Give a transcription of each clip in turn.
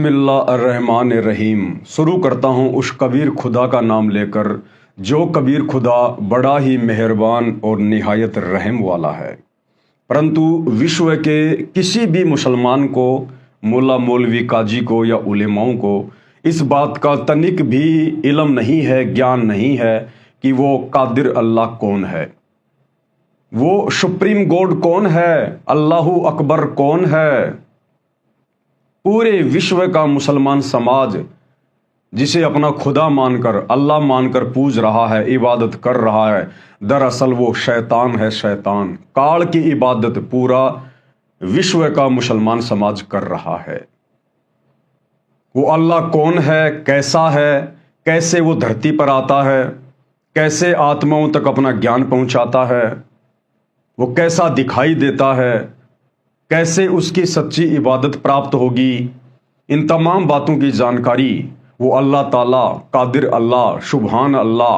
बिस्मिल्लाहिर्रहमानिर्रहीम। शुरू करता हूँ उस कबीर खुदा का नाम लेकर जो कबीर खुदा बड़ा ही मेहरबान और निहायत रहम वाला है। परंतु विश्व के किसी भी मुसलमान को, मुल्ला मौलवी काजी को या उलेमाओं को इस बात का तनिक भी इल्म नहीं है, ज्ञान नहीं है कि वो कादिर अल्लाह कौन है, वो सुप्रीम गॉड कौन है, अल्लाहु अकबर कौन है। पूरे विश्व का मुसलमान समाज जिसे अपना खुदा मानकर, अल्लाह मानकर पूज रहा है, इबादत कर रहा है, दरअसल वो शैतान है। शैतान काल की इबादत पूरा विश्व का मुसलमान समाज कर रहा है। वो अल्लाह कौन है, कैसा है, कैसे वो धरती पर आता है, कैसे आत्माओं तक अपना ज्ञान पहुंचाता है, वो कैसा दिखाई देता है, कैसे उसकी सच्ची इबादत प्राप्त होगी, इन तमाम बातों की जानकारी वो अल्लाह ताला कादिर अल्लाह सुभान अल्लाह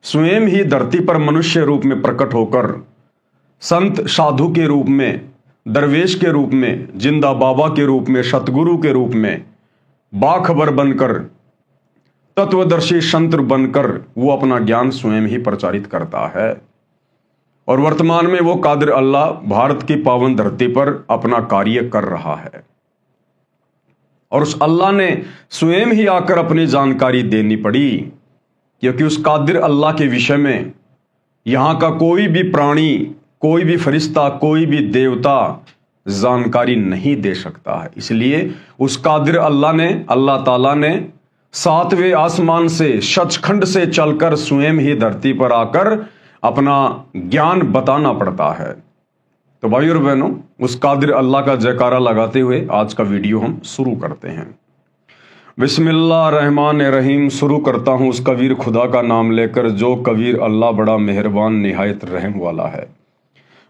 स्वयं ही धरती पर मनुष्य रूप में प्रकट होकर संत साधु के रूप में, दरवेश के रूप में, जिंदा बाबा के रूप में, सतगुरु के रूप में बाखबर बनकर, तत्वदर्शी संत बनकर वो अपना ज्ञान स्वयं ही प्रचारित करता है। और वर्तमान में वो कादिर अल्लाह भारत की पावन धरती पर अपना कार्य कर रहा है। और उस अल्लाह ने स्वयं ही आकर अपनी जानकारी देनी पड़ी, क्योंकि उस कादिर अल्लाह के विषय में यहां का कोई भी प्राणी, कोई भी फरिश्ता, कोई भी देवता जानकारी नहीं दे सकता है। इसलिए उस कादिर अल्लाह ने, अल्लाह ताला ने 7वें आसमान से, सचखंड से चलकर स्वयं ही धरती पर आकर अपना ज्ञान बताना पड़ता है। तो भाई और बहनों, उस कादिर अल्लाह का जयकारा लगाते हुए आज का वीडियो हम शुरू करते हैं। बिस्मिल्लाहिर्रहमानिर्रहीम। शुरू करता हूँ उस कबीर खुदा का नाम लेकर जो कबीर अल्लाह बड़ा मेहरबान निहायत रहम वाला है।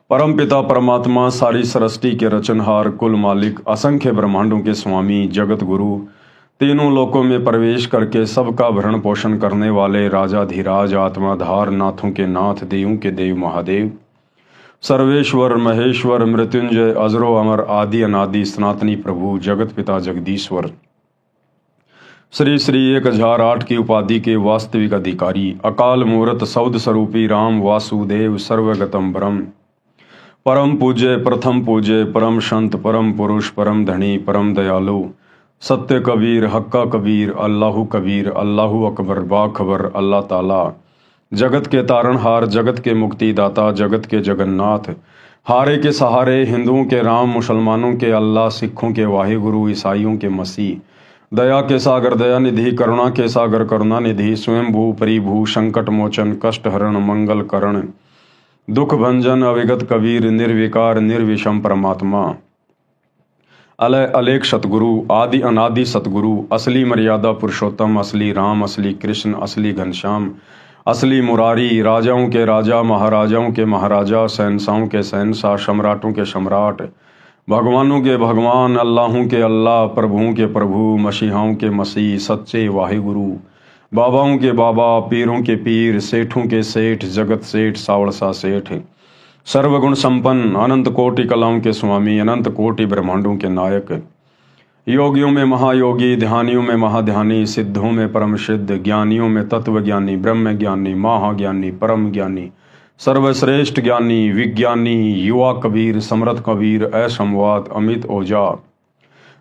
परम पिता परमात्मा, सारी सृष्टि के रचनहार, कुल मालिक, असंख्य ब्रह्मांडों के स्वामी, जगत गुरु, तीनों लोकों में प्रवेश करके सबका भरण पोषण करने वाले राजाधिराज, आत्माधार, नाथों के नाथ, देवों के देव महादेव, सर्वेश्वर महेश्वर, मृत्युंजय, अजरो अमर, आदि अनादि, सनातनी प्रभु, जगत पिता जगदीश्वर, श्री श्री 1008 की उपाधि के वास्तविक अधिकारी, अकाल मूर्त सौद स्वरूपी राम वासुदेव, सर्वगतम ब्रह्म, परम पूज्य, प्रथम पूज्य, परम संत, परम पुरुष, परम धनी, परम दयालु, सत्य कबीर, हक्का कबीर, अल्लाहु कबीर, अल्लाहु अकबर, बाखबर अल्लाह ताला, जगत के तारणहार, जगत के मुक्तिदाता, जगत के जगन्नाथ, हारे के सहारे, हिंदुओं के राम, मुसलमानों के अल्लाह, सिखों के वाहिगुरु, ईसाइयों के मसीह, दया के सागर दया निधि, करुणा के सागर करुणा निधि, स्वयंभू परिभू, संकट मोचन, कष्ट हरण, मंगल करण, दुख भंजन, अविगत कबीर, निर्विकार निर्विषम परमात्मा, अलय अलेख सतगुरु, आदि अनादि सतगुरु, असली मर्यादा पुरुषोत्तम, असली राम, असली कृष्ण, असली घनश्याम, असली मुरारी, राजाओं के राजा, महाराजाओं के महाराजा, शहंशाहों के शहंशाह, सम्राटों के सम्राट, भगवानों के भगवान, अल्लाहों के अल्लाह, प्रभुओं के प्रभु, मसीहाओं के मसीह, सच्चे वाहिगुरु, बाबाओं के बाबा, पीरों के पीर, सेठों के सेठ, जगत सेठ, सावड़सा सेठ, सर्वगुण संपन्न, अनंत कोटि कलाओं के स्वामी, अनंत कोटि ब्रह्मांडों के नायक, योगियों में महायोगी, ध्यानियों में महाध्यानी, सिद्धों में परम सिद्ध, ज्ञानियों में तत्व ज्ञानी, ब्रह्म ज्ञानी, महाज्ञानी, परम ज्ञानी, सर्वश्रेष्ठ ज्ञानी, विज्ञानी, युवा कबीर, समर्थ कबीर, असंवाद, अमित ओझा,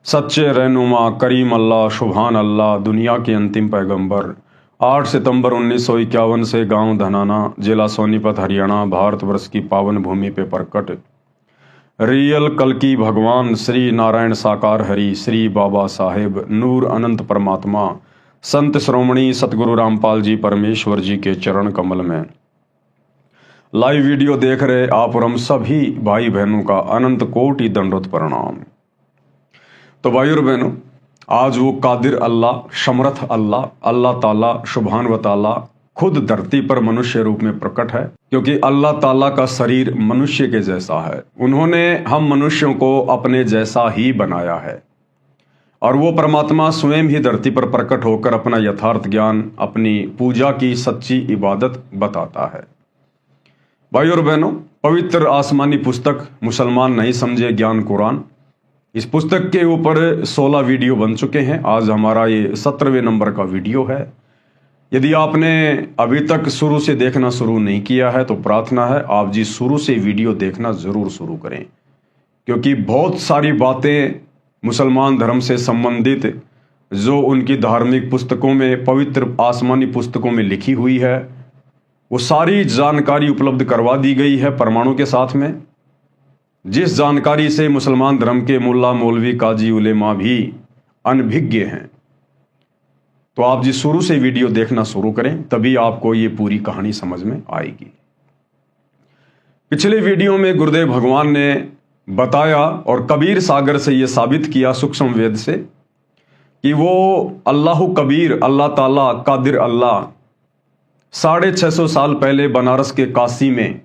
सच्चे रहनुमा, करीम अल्लाह, सुभान अल्लाह, दुनिया के अंतिम पैगंबर, 8 सितंबर 1951 से गांव धनाना, जिला सोनीपत, हरियाणा, भारतवर्ष की पावन भूमि पे प्रकट रियल कल्कि भगवान श्री नारायण साकार हरि, श्री बाबा साहेब, नूर अनंत परमात्मा, संत श्रोमणी सतगुरु रामपाल जी परमेश्वर जी के चरण कमल में लाइव वीडियो देख रहे आप और हम सभी भाई बहनों का अनंत कोटि दंडोत प्रणाम। तो भाई और बहनों, आज वो कादिर अल्लाह, समर्थ अल्लाह, अल्लाह ताला सुभान व ताला खुद धरती पर मनुष्य रूप में प्रकट है, क्योंकि अल्लाह ताला का शरीर मनुष्य के जैसा है। उन्होंने हम मनुष्यों को अपने जैसा ही बनाया है और वो परमात्मा स्वयं ही धरती पर प्रकट होकर अपना यथार्थ ज्ञान, अपनी पूजा की सच्ची इबादत बताता है। भाई और बहनों, पवित्र आसमानी पुस्तक मुसलमान नहीं समझे ज्ञान कुरान, इस पुस्तक के ऊपर 16 वीडियो बन चुके हैं। आज हमारा ये 17वें नंबर का वीडियो है। यदि आपने अभी तक शुरू से देखना शुरू नहीं किया है तो प्रार्थना है आप जी शुरू से वीडियो देखना ज़रूर शुरू करें, क्योंकि बहुत सारी बातें मुसलमान धर्म से संबंधित जो उनकी धार्मिक पुस्तकों में, पवित्र आसमानी पुस्तकों में लिखी हुई है, वो सारी जानकारी उपलब्ध करवा दी गई है प्रमाणों के साथ में, जिस जानकारी से मुसलमान धर्म के मुल्ला, मौलवी, काजी, उलेमा भी अनभिज्ञ हैं। तो आप जी शुरू से वीडियो देखना शुरू करें, तभी आपको ये पूरी कहानी समझ में आएगी। पिछले वीडियो में गुरुदेव भगवान ने बताया और कबीर सागर से ये साबित किया, सूक्ष्म वेद से, कि वो अल्लाह कबीर, अल्लाह ताला कादिर अल्लाह 650 साल पहले बनारस के काशी में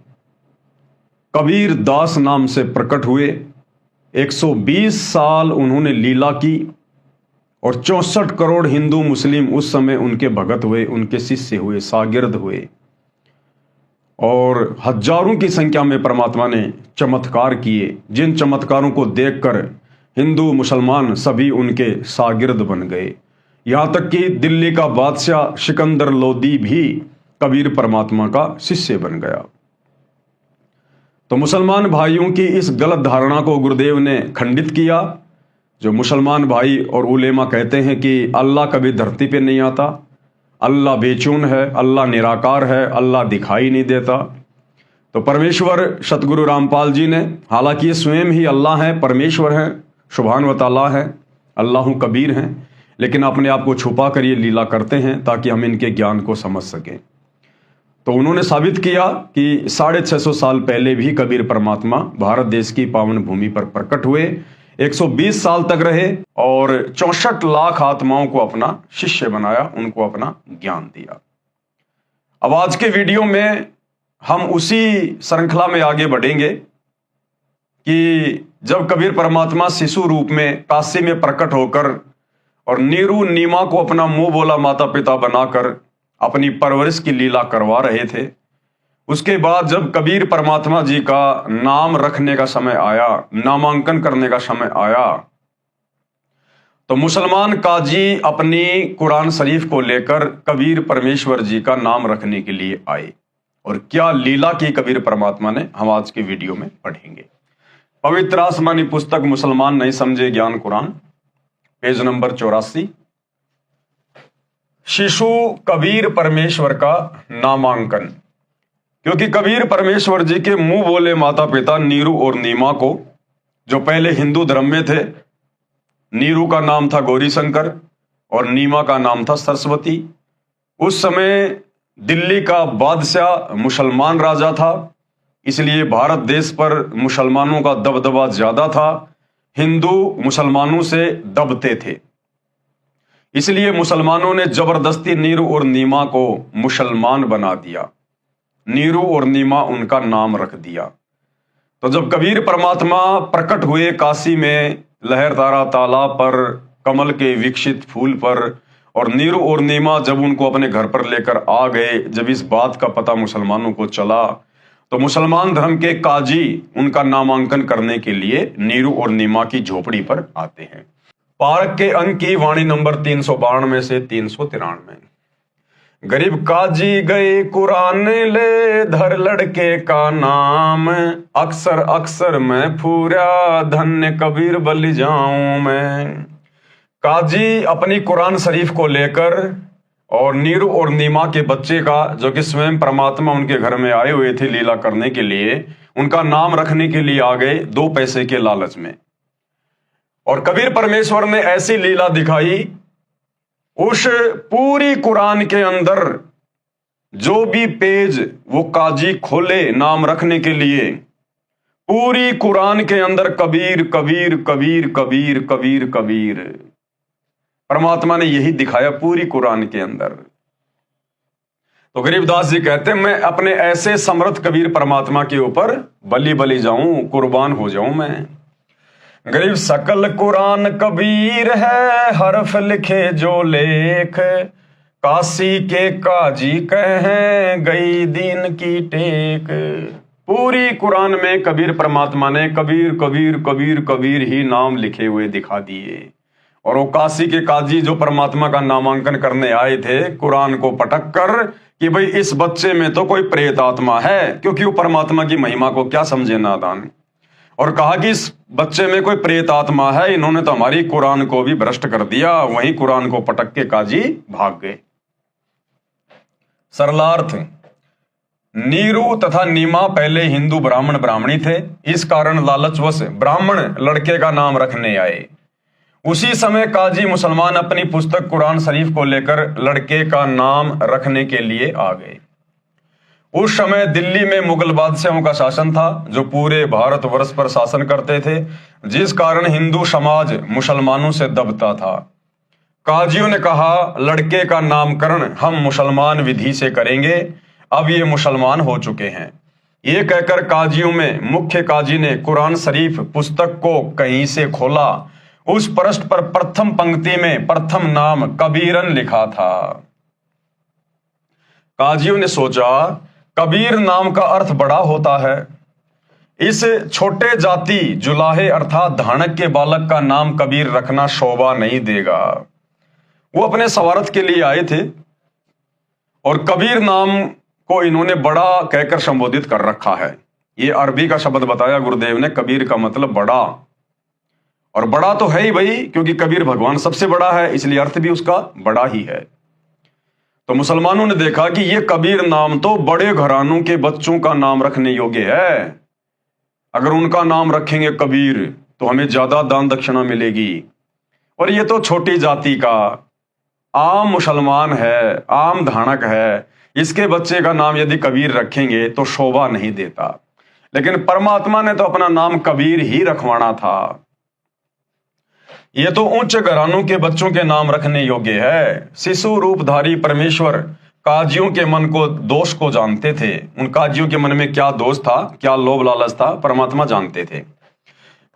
कबीर दास नाम से प्रकट हुए। 120 साल उन्होंने लीला की और 64 करोड़ हिंदू मुस्लिम उस समय उनके भगत हुए, उनके शिष्य हुए, शागिर्द हुए, और हजारों की संख्या में परमात्मा ने चमत्कार किए, जिन चमत्कारों को देखकर हिंदू मुसलमान सभी उनके शागिर्द बन गए। यहां तक कि दिल्ली का बादशाह सिकंदर लोदी भी कबीर परमात्मा का शिष्य बन गया। तो मुसलमान भाइयों की इस गलत धारणा को गुरुदेव ने खंडित किया। जो मुसलमान भाई और उलेमा कहते हैं कि अल्लाह कभी धरती पे नहीं आता, अल्लाह बेचैन है, अल्लाह निराकार है, अल्लाह दिखाई नहीं देता, तो परमेश्वर सतगुरु रामपाल जी ने, हालांकि ये स्वयं ही अल्लाह हैं, परमेश्वर हैं, सुभान व तआला हैं, अल्लाह कबीर हैं, लेकिन अपने आप को छुपा कर ये लीला करते हैं ताकि हम इनके ज्ञान को समझ सकें। तो उन्होंने साबित किया कि 650 साल पहले भी कबीर परमात्मा भारत देश की पावन भूमि पर प्रकट हुए, 120 साल तक रहे और 64 लाख आत्माओं को अपना शिष्य बनाया, उनको अपना ज्ञान दिया। अब आज के वीडियो में हम उसी श्रृंखला में आगे बढ़ेंगे कि जब कबीर परमात्मा शिशु रूप में काशी में प्रकट होकर और नीरू नीमा को अपना मुंह बोला माता पिता बनाकर अपनी परवरिश की लीला करवा रहे थे, उसके बाद जब कबीर परमात्मा जी का नाम रखने का समय आया, नामांकन करने का समय आया, तो मुसलमान काजी अपनी कुरान शरीफ को लेकर कबीर परमेश्वर जी का नाम रखने के लिए आए। और क्या लीला की कबीर परमात्मा ने, हम आज के वीडियो में पढ़ेंगे। पवित्र आसमानी पुस्तक मुसलमान नहीं समझे ज्ञान कुरान, पेज नंबर 84। शिशु कबीर परमेश्वर का नामांकन। क्योंकि कबीर परमेश्वर जी के मुंह बोले माता पिता नीरू और नीमा को, जो पहले हिंदू धर्म में थे, नीरू का नाम था गौरी शंकर और नीमा का नाम था सरस्वती। उस समय दिल्ली का बादशाह मुसलमान राजा था, इसलिए भारत देश पर मुसलमानों का दबदबा ज्यादा था, हिंदू मुसलमानों से दबते थे, इसलिए मुसलमानों ने जबरदस्ती नीरू और नीमा को मुसलमान बना दिया, नीरू और नीमा उनका नाम रख दिया। तो जब कबीर परमात्मा प्रकट हुए काशी में लहरदारा तालाब पर, कमल के विकसित फूल पर, और नीरू और नीमा जब उनको अपने घर पर लेकर आ गए, जब इस बात का पता मुसलमानों को चला, तो मुसलमान धर्म के काजी उनका नामांकन करने के लिए नीरू और नीमा की झोपड़ी पर आते हैं। पारक के अंक की वाणी नंबर 392 से 393। गरीब काजी गए कुरान ले, धर लड़के का नाम, अक्सर अक्सर मैं फूरा, धन्य कबीर बलि जाऊं मैं। काजी अपनी कुरान शरीफ को लेकर और नीरू और नीमा के बच्चे का, जो कि स्वयं परमात्मा उनके घर में आए हुए थे लीला करने के लिए, उनका नाम रखने के लिए आ गए 2 पैसे के लालच में। और कबीर परमेश्वर ने ऐसी लीला दिखाई, उस पूरी कुरान के अंदर जो भी पेज वो काजी खोले नाम रखने के लिए, पूरी कुरान के अंदर कबीर कबीर कबीर कबीर कबीर कबीर, परमात्मा ने यही दिखाया पूरी कुरान के अंदर। तो गरीबदास जी कहते हैं, मैं अपने ऐसे समर्थ कबीर परमात्मा के ऊपर बलि बलि जाऊं, कुर्बान हो जाऊं मैं। गरीब सकल कुरान कबीर है, हरफ लिखे जो लेख, काशी के काजी कहें गई दीन की टेक। पूरी कुरान में कबीर परमात्मा ने कबीर कबीर कबीर कबीर ही नाम लिखे हुए दिखा दिए। और वो काशी के काजी जो परमात्मा का नामांकन करने आए थे कुरान को पटक कर कि भाई इस बच्चे में तो कोई प्रेत आत्मा है, क्योंकि वो परमात्मा की महिमा को क्या समझे नादान, और कहा कि इस बच्चे में कोई प्रेत आत्मा है, इन्होंने तो हमारी कुरान को भी भ्रष्ट कर दिया। वहीं कुरान को पटक के काजी भाग गए। सरलार्थ, नीरू तथा नीमा पहले हिंदू ब्राह्मण ब्राह्मणी थे, इस कारण लालचवश ब्राह्मण लड़के का नाम रखने आए। उसी समय काजी मुसलमान अपनी पुस्तक कुरान शरीफ को लेकर लड़के का नाम रखने के लिए आ गए। उस समय दिल्ली में मुगल बादशाहों का शासन था जो पूरे भारतवर्ष पर शासन करते थे, जिस कारण हिंदू समाज मुसलमानों से दबता था। काजियों ने कहा लड़के का नामकरण हम मुसलमान विधि से करेंगे, अब ये मुसलमान हो चुके हैं। ये कहकर काजियों में मुख्य काजी ने कुरान शरीफ पुस्तक को कहीं से खोला। उस पृष्ठ पर प्रथम पंक्ति में प्रथम नाम कबीरन लिखा था। काजियों ने सोचा कबीर नाम का अर्थ बड़ा होता है, इस छोटे जाति जुलाहे अर्थात धानक के बालक का नाम कबीर रखना शोभा नहीं देगा। वो अपने स्वार्थ के लिए आए थे और कबीर नाम को इन्होंने बड़ा कहकर संबोधित कर रखा है। ये अरबी का शब्द बताया गुरुदेव ने, कबीर का मतलब बड़ा, और बड़ा तो है ही भाई, क्योंकि कबीर भगवान सबसे बड़ा है, इसलिए अर्थ भी उसका बड़ा ही है। तो मुसलमानों ने देखा कि ये कबीर नाम तो बड़े घरानों के बच्चों का नाम रखने योग्य है, अगर उनका नाम रखेंगे कबीर तो हमें ज्यादा दान दक्षिणा मिलेगी, और ये तो छोटी जाति का आम मुसलमान है, आम धानक है, इसके बच्चे का नाम यदि कबीर रखेंगे तो शोभा नहीं देता। लेकिन परमात्मा ने तो अपना नाम कबीर ही रखवाना था। ये तो उच्च घरानों के बच्चों के नाम रखने योग्य है। शिशु रूपधारी परमेश्वर काजियों के मन को दोष को जानते थे। उन काजियों के मन में क्या दोष था, क्या लोभ लालच था, परमात्मा जानते थे।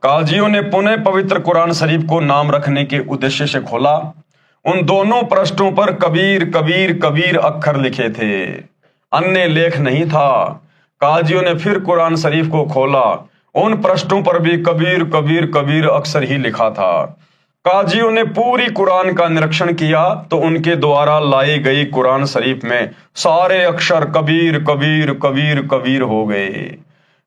काजियों ने पुनः पवित्र कुरान शरीफ को नाम रखने के उद्देश्य से खोला। उन दोनों पृष्ठों पर कबीर कबीर कबीर अक्षर लिखे थे, अन्य लेख नहीं था। काजियों ने फिर कुरान शरीफ को खोला, उन पृष्ठों पर भी कबीर कबीर कबीर अक्षर ही लिखा था। काजियों ने पूरी कुरान का निरीक्षण किया तो उनके द्वारा लाई गई कुरान शरीफ में सारे अक्षर कबीर कबीर कबीर कबीर हो गए।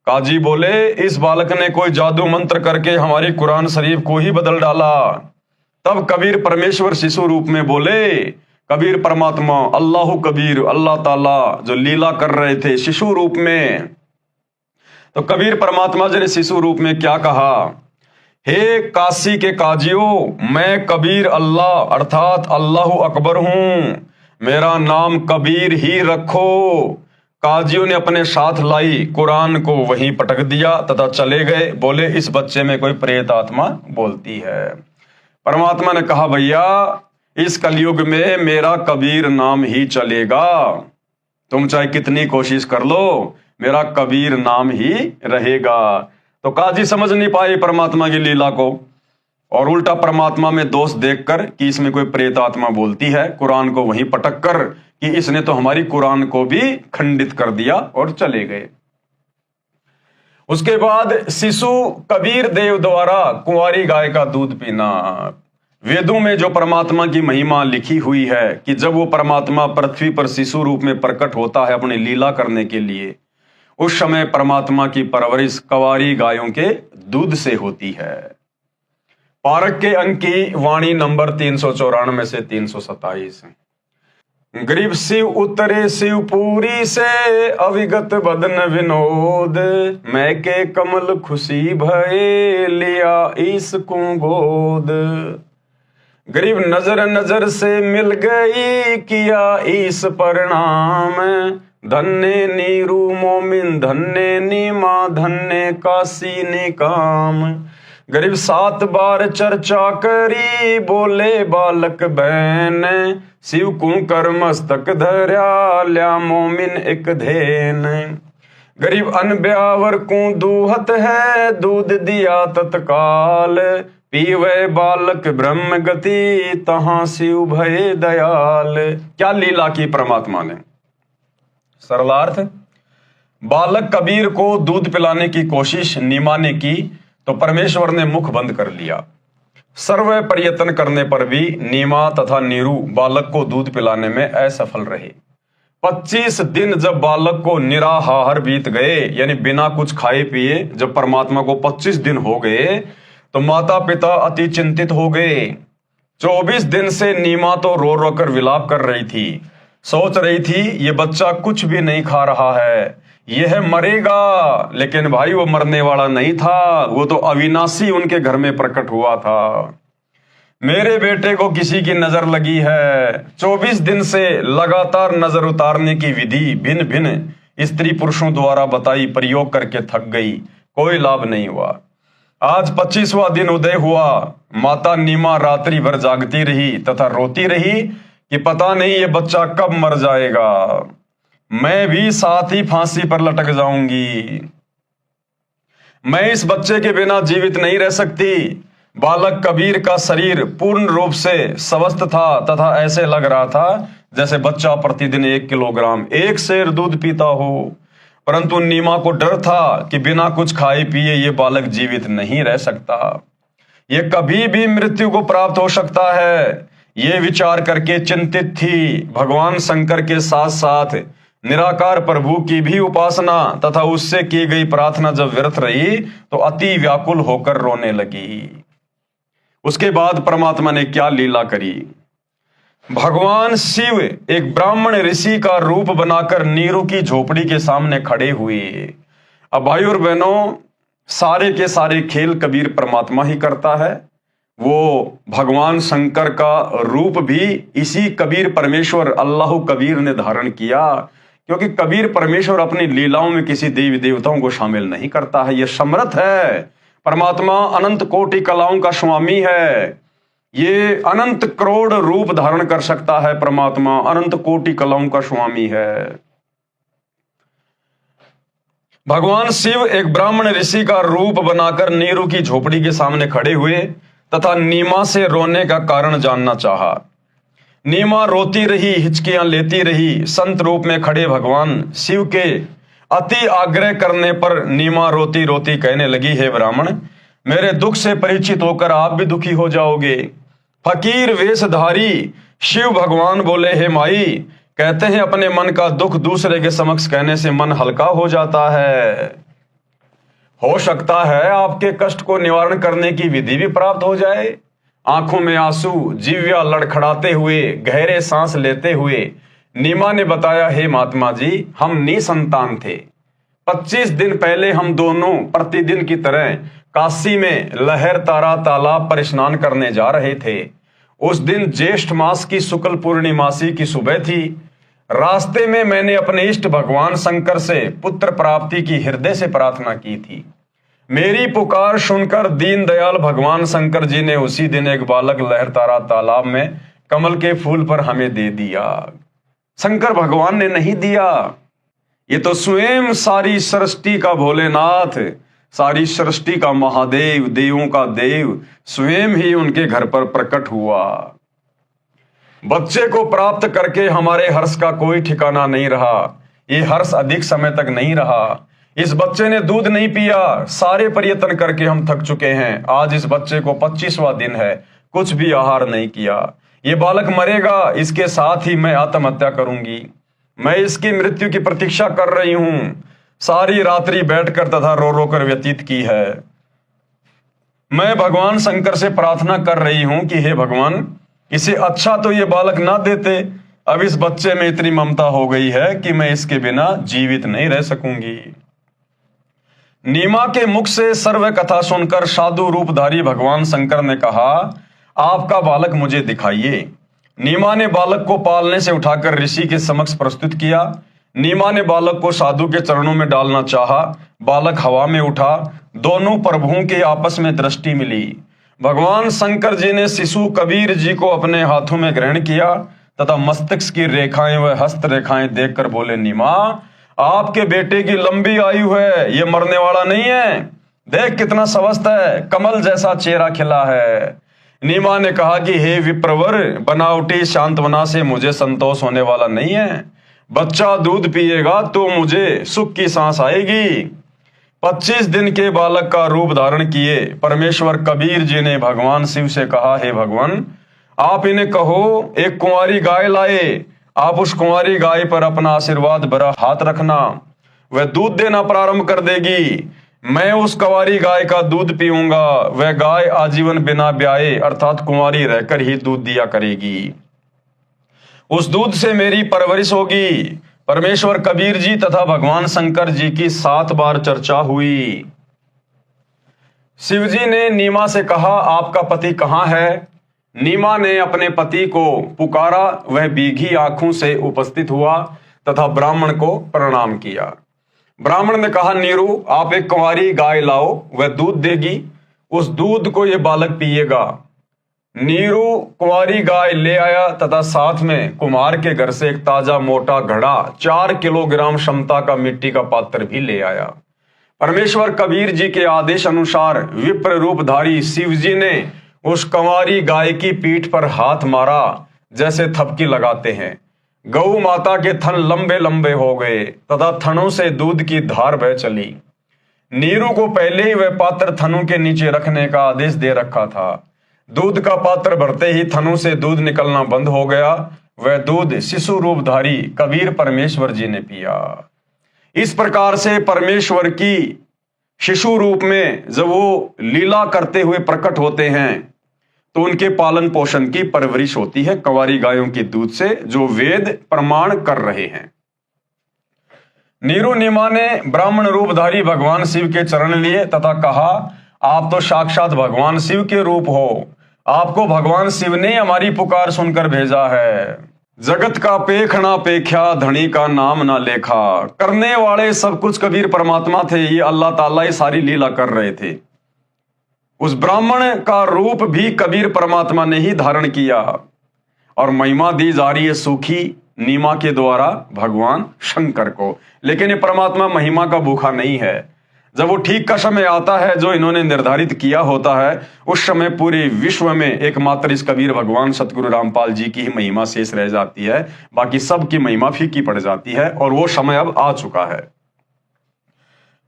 काजी बोले इस बालक ने कोई जादू मंत्र करके हमारी कुरान शरीफ को ही बदल डाला। तब कबीर परमेश्वर शिशु रूप में बोले, कबीर परमात्मा अल्लाह कबीर अल्लाह ताला जो लीला कर रहे थे शिशु रूप में, तो कबीर परमात्मा जी ने शिशु रूप में क्या कहा, हे काशी के काजियों, मैं कबीर अल्लाह अर्थात अल्लाह अकबर हूं, मेरा नाम कबीर ही रखो। काजियों ने अपने साथ लाई कुरान को वहीं पटक दिया तथा चले गए। बोले इस बच्चे में कोई प्रेत आत्मा बोलती है। परमात्मा ने कहा भैया इस कलयुग में मेरा कबीर नाम ही चलेगा, तुम चाहे कितनी कोशिश कर लो, मेरा कबीर नाम ही रहेगा। तो काजी समझ नहीं पाए परमात्मा की लीला को, और उल्टा परमात्मा में दोष देखकर कि इसमें कोई प्रेत आत्मा बोलती है, कुरान को वहीं पटक कर कि इसने तो हमारी कुरान को भी खंडित कर दिया, और चले गए। उसके बाद शिशु कबीर देव द्वारा कुंवारी गाय का दूध पीना। वेदों में जो परमात्मा की महिमा लिखी हुई है कि जब वो परमात्मा पृथ्वी पर शिशु रूप में प्रकट होता है अपनी लीला करने के लिए, उस समय परमात्मा की परवरिश कुंवारी गायों के दूध से होती है। पारक के अंक की वाणी नंबर 394 से 327। गरीब शिव उतरे शिवपुरी से, अविगत बदन विनोद, मैं के कमल खुशी भये, लिया इसको गोद। गरीब नजर नजर से मिल गई, किया इस परिणाम, धन्य नीरू मोमिन धन्य नीमा, धन्य काशी ने काम। गरीब 7 बार चर्चा करी, बोले बालक बहन, शिव को कर मस्तक धर्या, ल्या मोमिन एक धेन। गरीब अनब्यावर को दूहत है, दूध दिया तत्काल, पीवे बालक ब्रह्म गति, तहां शिव भये दयाल। क्या लीला की परमात्मा ने। सरलार्थ, बालक कबीर को दूध पिलाने की कोशिश नीमा ने की तो परमेश्वर ने मुख बंद कर लिया। सर्व प्रयत्न करने पर भी नीमा तथा नीरू बालक को दूध पिलाने में असफल रहे। 25 दिन जब बालक को निराहार बीत गए, यानी बिना कुछ खाए पिए जब परमात्मा को 25 दिन हो गए तो माता पिता अति चिंतित हो गए। 24 दिन से नीमा तो रो रो कर विलाप कर रही थी, सोच रही थी ये बच्चा कुछ भी नहीं खा रहा है, यह मरेगा। लेकिन भाई वो मरने वाला नहीं था, वो तो अविनाशी उनके घर में प्रकट हुआ था। मेरे बेटे को किसी की नजर लगी है। 24 दिन से लगातार नजर उतारने की विधि भिन्न भिन्न स्त्री पुरुषों द्वारा बताई प्रयोग करके थक गई, कोई लाभ नहीं हुआ। आज 25वां दिन उदय हुआ। माता नीमा रात्रि भर जागती रही तथा रोती रही कि पता नहीं ये बच्चा कब मर जाएगा, मैं भी साथ ही फांसी पर लटक जाऊंगी, मैं इस बच्चे के बिना जीवित नहीं रह सकती। बालक कबीर का शरीर पूर्ण रूप से स्वस्थ था तथा ऐसे लग रहा था जैसे बच्चा प्रतिदिन 1 किलोग्राम 1 सेर दूध पीता हो। परंतु नीमा को डर था कि बिना कुछ खाए पिए ये बालक जीवित नहीं रह सकता, ये कभी भी मृत्यु को प्राप्त हो सकता है। ये विचार करके चिंतित थी। भगवान शंकर के साथ साथ निराकार प्रभु की भी उपासना तथा उससे की गई प्रार्थना जब व्यर्थ रही तो अति व्याकुल होकर रोने लगी। उसके बाद परमात्मा ने क्या लीला करी। भगवान शिव एक ब्राह्मण ऋषि का रूप बनाकर नीरू की झोपड़ी के सामने खड़े हुए। अब भाई और बहनों, सारे के सारे खेल कबीर परमात्मा ही करता है। वो भगवान शंकर का रूप भी इसी कबीर परमेश्वर अल्लाह कबीर ने धारण किया, क्योंकि कबीर परमेश्वर अपनी लीलाओं में किसी देवी देवताओं को शामिल नहीं करता है। ये समर्थ है। परमात्मा अनंत कोटि कलाओं का स्वामी है। ये अनंत करोड़ रूप धारण कर सकता है। परमात्मा अनंत कोटि कलाओं का स्वामी है। भगवान शिव एक ब्राह्मण ऋषि का रूप बनाकर नीरू की झोपड़ी के सामने खड़े हुए तथा नीमा से रोने का कारण जानना चाहा। नीमा रोती रही, हिचकियां लेती रही। संत रूप में खड़े भगवान शिव के अति आग्रह करने पर नीमा रोती रोती कहने लगी, हे ब्राह्मण, मेरे दुख से परिचित होकर आप भी दुखी हो जाओगे। फकीर वेशधारी शिव भगवान बोले, हे माई, कहते हैं अपने मन का दुख दूसरे के समक्ष कहने से मन हल्का हो जाता है। हो सकता है आपके कष्ट को निवारण करने की विधि भी प्राप्त हो जाए। आंखों में आंसू, जिह्वा लड़खड़ाते हुए, गहरे सांस लेते हुए नीमा ने बताया, हे महात्मा जी, हम निसंतान थे। 25 दिन पहले हम दोनों प्रतिदिन की तरह काशी में लहर तारा तालाब पर स्नान करने जा रहे थे। उस दिन ज्येष्ठ मास की शुक्ल पूर्णिमासी की सुबह थी। रास्ते में मैंने अपने इष्ट भगवान शंकर से पुत्र प्राप्ति की हृदय से प्रार्थना की थी। मेरी पुकार सुनकर दीन दयाल भगवान शंकर जी ने उसी दिन एक बालक लहर तारा तालाब में कमल के फूल पर हमें दे दिया। शंकर भगवान ने नहीं दिया, ये तो स्वयं सारी सृष्टि का भोलेनाथ, सारी सृष्टि का महादेव, देवों का देव स्वयं ही उनके घर पर प्रकट हुआ। बच्चे को प्राप्त करके हमारे हर्ष का कोई ठिकाना नहीं रहा। ये हर्ष अधिक समय तक नहीं रहा। इस बच्चे ने दूध नहीं पिया। सारे प्रयत्न करके हम थक चुके हैं। आज इस बच्चे को 25वां दिन है, कुछ भी आहार नहीं किया। ये बालक मरेगा, इसके साथ ही मैं आत्महत्या करूंगी। मैं इसकी मृत्यु की प्रतीक्षा कर रही हूं। सारी रात्रि बैठकर तथा रो रो कर व्यतीत की है। मैं भगवान शंकर से प्रार्थना कर रही हूं कि हे भगवान, इसे अच्छा तो ये बालक ना देते। अब इस बच्चे में इतनी ममता हो गई है कि मैं इसके बिना जीवित नहीं रह सकूंगी। नीमा के मुख से सर्व कथा सुनकर साधु रूपधारी भगवान शंकर ने कहा, आपका बालक मुझे दिखाइए। नीमा ने बालक को पालने से उठाकर ऋषि के समक्ष प्रस्तुत किया। नीमा ने बालक को साधु के चरणों में डालना चाहा। बालक हवा में उठा। दोनों प्रभुओं के आपस में दृष्टि मिली। भगवान शंकर जी ने शिशु कबीर जी को अपने हाथों में ग्रहण किया तथा मस्तिष्क की रेखाएं व हस्त रेखाएं देखकर बोले, नीमा, आपके बेटे की लंबी आयु है, ये मरने वाला नहीं है। देख कितना स्वस्थ है, कमल जैसा चेहरा खिला है। नीमा ने कहा कि हे विप्रवर, बनावटी शांतवना से मुझे संतोष होने वाला नहीं है। बच्चा दूध पिएगा तो मुझे सुख की सांस आएगी। 25 दिन के बालक का रूप धारण किए परमेश्वर कबीर जी ने भगवान शिव से कहा, हे भगवान, आप इन्हें कहो एक कुंवारी गाय लाए, आप उस कुंवारी गाय पर अपना आशीर्वाद भरा हाथ रखना, वह दूध देना प्रारंभ कर देगी। मैं उस कुंवारी गाय का दूध पीऊंगा, वह गाय आजीवन बिना ब्याए अर्थात कुंवारी रहकर ही दूध दिया करेगी। उस दूध से मेरी परवरिश होगी। परमेश्वर कबीर जी तथा भगवान शंकर जी की 7 बार चर्चा हुई। शिवजी ने नीमा से कहा, आपका पति कहाँ है? नीमा ने अपने पति को पुकारा, वह भीगी आंखों से उपस्थित हुआ तथा ब्राह्मण को प्रणाम किया। ब्राह्मण ने कहा, नीरू, आप एक कुंवारी गाय लाओ, वह दूध देगी, उस दूध को यह बालक पिएगा। नीरू कुंवारी गाय ले आया तथा साथ में कुम्हार के घर से एक ताजा मोटा घड़ा 4 किलोग्राम क्षमता का मिट्टी का पात्र भी ले आया। परमेश्वर कबीर जी के आदेश अनुसार विप्र रूपधारी शिव जी ने उस कुंवारी गाय की पीठ पर हाथ मारा जैसे थपकी लगाते हैं। गौ माता के थन लंबे लंबे हो गए तथा थनों से दूध की धार बह चली। नीरू को पहले ही वह पात्र थनों के नीचे रखने का आदेश दे रखा था। दूध का पात्र भरते ही थनों से दूध निकलना बंद हो गया। वह दूध शिशु रूपधारी कबीर परमेश्वर जी ने पिया। इस प्रकार से परमेश्वर की शिशु रूप में जब वो लीला करते हुए प्रकट होते हैं तो उनके पालन पोषण की परवरिश होती है कुंवारी गायों के दूध से, जो वेद प्रमाण कर रहे हैं। नीरू नीमा ने ब्राह्मण रूपधारी भगवान शिव के चरण लिए तथा कहा, आप तो साक्षात भगवान शिव के रूप हो, आपको भगवान शिव ने हमारी पुकार सुनकर भेजा है। जगत का पेख ना पेख्या, धनी का नाम ना लेखा। करने वाले सब कुछ कबीर परमात्मा थे, ये अल्लाह ताला ही सारी लीला कर रहे थे। उस ब्राह्मण का रूप भी कबीर परमात्मा ने ही धारण किया और महिमा दी जा रही है सूखी नीमा के द्वारा भगवान शंकर को। लेकिन ये परमात्मा महिमा का भूखा नहीं है। जब वो ठीक का समय आता है जो इन्होंने निर्धारित किया होता है, उस समय पूरे विश्व में एकमात्र इस कबीर भगवान सतगुरु रामपाल जी की ही महिमा शेष रह जाती है, बाकी सब की महिमा फीकी पड़ जाती है और वो समय अब आ चुका है।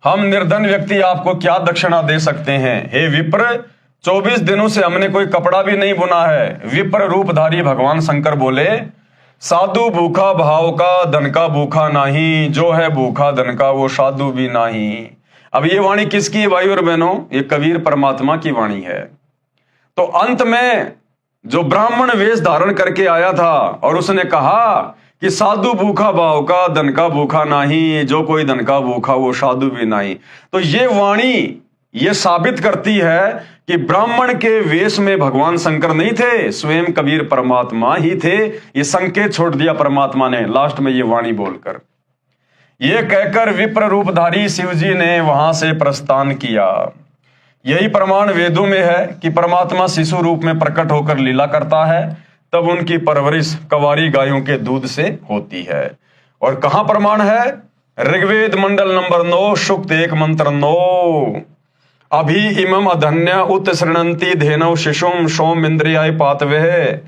हम निर्धन व्यक्ति आपको क्या दक्षिणा दे सकते हैं? हे विप्र, 24 दिनों से हमने कोई कपड़ा भी नहीं बुना है। विप्र रूपधारी भगवान शंकर बोले, साधु भूखा भाव का, धन का भूखा नहीं, जो है भूखा धन का वो साधु भी नहीं। अब ये वाणी किसकी है भाई और बहनों? ये कबीर परमात्मा की वाणी है। तो अंत में जो ब्राह्मण वेश धारण करके आया था और उसने कहा कि साधु भूखा भाव का, धन का भूखा नहीं, जो कोई धन का भूखा वो साधु भी नहीं। तो ये वाणी ये साबित करती है कि ब्राह्मण के वेश में भगवान शंकर नहीं थे, स्वयं कबीर परमात्मा ही थे। ये संकेत छोड़ दिया परमात्मा ने लास्ट में ये वाणी बोलकर। ये कहकर विप्र रूपधारी शिव जी ने वहां से प्रस्थान किया। यही प्रमाण वेदों में है कि परमात्मा शिशु रूप में प्रकट होकर लीला करता है, तब उनकी परवरिश कुंवारी गायों के दूध से होती है। और कहां प्रमाण है? ऋग्वेद मंडल नंबर 9 सूक्त 1 मंत्र 9। अभी इमम अधन्य उत शृणंति धेनव शिशुम सोम इंद्रियाय पातवे।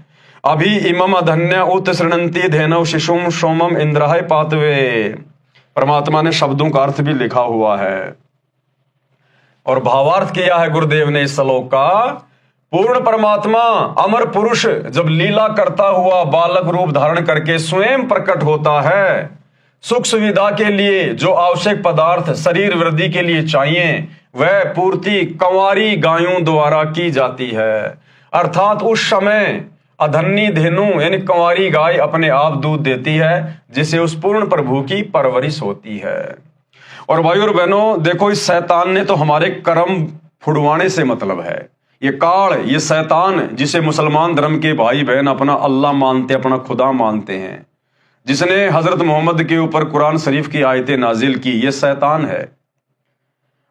अभी इमम अधन्य उत शृणंति धेनव शिशुम सोमम इंद्राय पातवे। परमात्मा ने शब्दों का अर्थ भी लिखा हुआ है और भावार्थ किया है गुरुदेव ने इस श्लोक का। पूर्ण परमात्मा अमर पुरुष जब लीला करता हुआ बालक रूप धारण करके स्वयं प्रकट होता है, सुख सुविधा के लिए जो आवश्यक पदार्थ शरीर वृद्धि के लिए चाहिए वह पूर्ति कुंवारी गायों द्वारा की जाती है। अर्थात उस समय अधन्नी धेनु यानी कुंवारी गाय अपने आप दूध देती है, जिसे उस पूर्ण प्रभु की परवरिश होती है। और भाई और बहनों देखो, इस शैतान ने तो हमारे कर्म फुड़वाने से मतलब है। ये काल, ये शैतान जिसे मुसलमान धर्म के भाई बहन अपना अल्लाह मानते, अपना खुदा मानते हैं, जिसने हजरत मोहम्मद के ऊपर कुरान शरीफ की आयतें नाजिल की, ये शैतान है।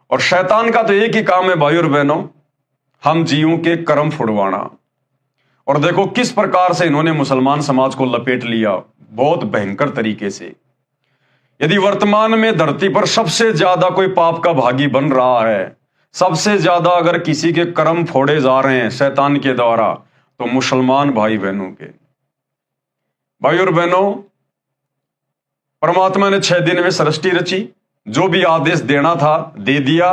और शैतान का तो एक ही काम है भाई और बहनों, हम जीवों के कर्म फुड़वाना। और देखो किस प्रकार से इन्होंने मुसलमान समाज को लपेट लिया, बहुत भयंकर तरीके से। यदि वर्तमान में धरती पर सबसे ज्यादा कोई पाप का भागी बन रहा है, सबसे ज्यादा अगर किसी के कर्म फोड़े जा रहे हैं शैतान के द्वारा, तो मुसलमान भाई बहनों के। भाई और बहनों, परमात्मा ने 6 दिन में सृष्टि रची, जो भी आदेश देना था दे दिया।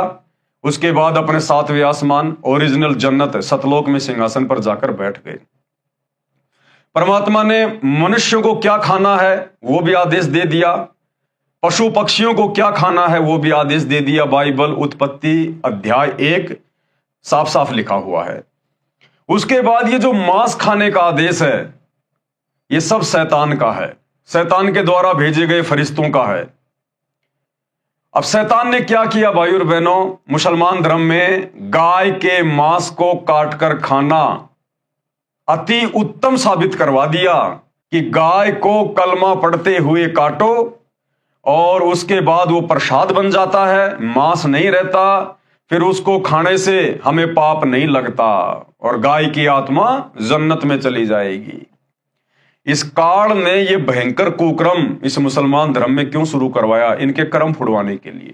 उसके बाद अपने 7वें आसमान ओरिजिनल जन्नत सतलोक में सिंहासन पर जाकर बैठ गए। परमात्मा ने मनुष्यों को क्या खाना है वो भी आदेश दे दिया, पशु पक्षियों को क्या खाना है वो भी आदेश दे दिया। बाइबल उत्पत्ति अध्याय 1 साफ साफ लिखा हुआ है। उसके बाद ये जो मांस खाने का आदेश है ये सब शैतान का है, शैतान के द्वारा भेजे गए फरिश्तों का है। अब शैतान ने क्या किया भाई और बहनों, मुसलमान धर्म में गाय के मांस को काटकर खाना अति उत्तम साबित करवा दिया कि गाय को कलमा पढ़ते हुए काटो और उसके बाद वो प्रसाद बन जाता है, मांस नहीं रहता, फिर उसको खाने से हमें पाप नहीं लगता और गाय की आत्मा जन्नत में चली जाएगी। इस काल ने ये भयंकर कुक्रम इस मुसलमान धर्म में क्यों शुरू करवाया? इनके कर्म फुड़वाने के लिए।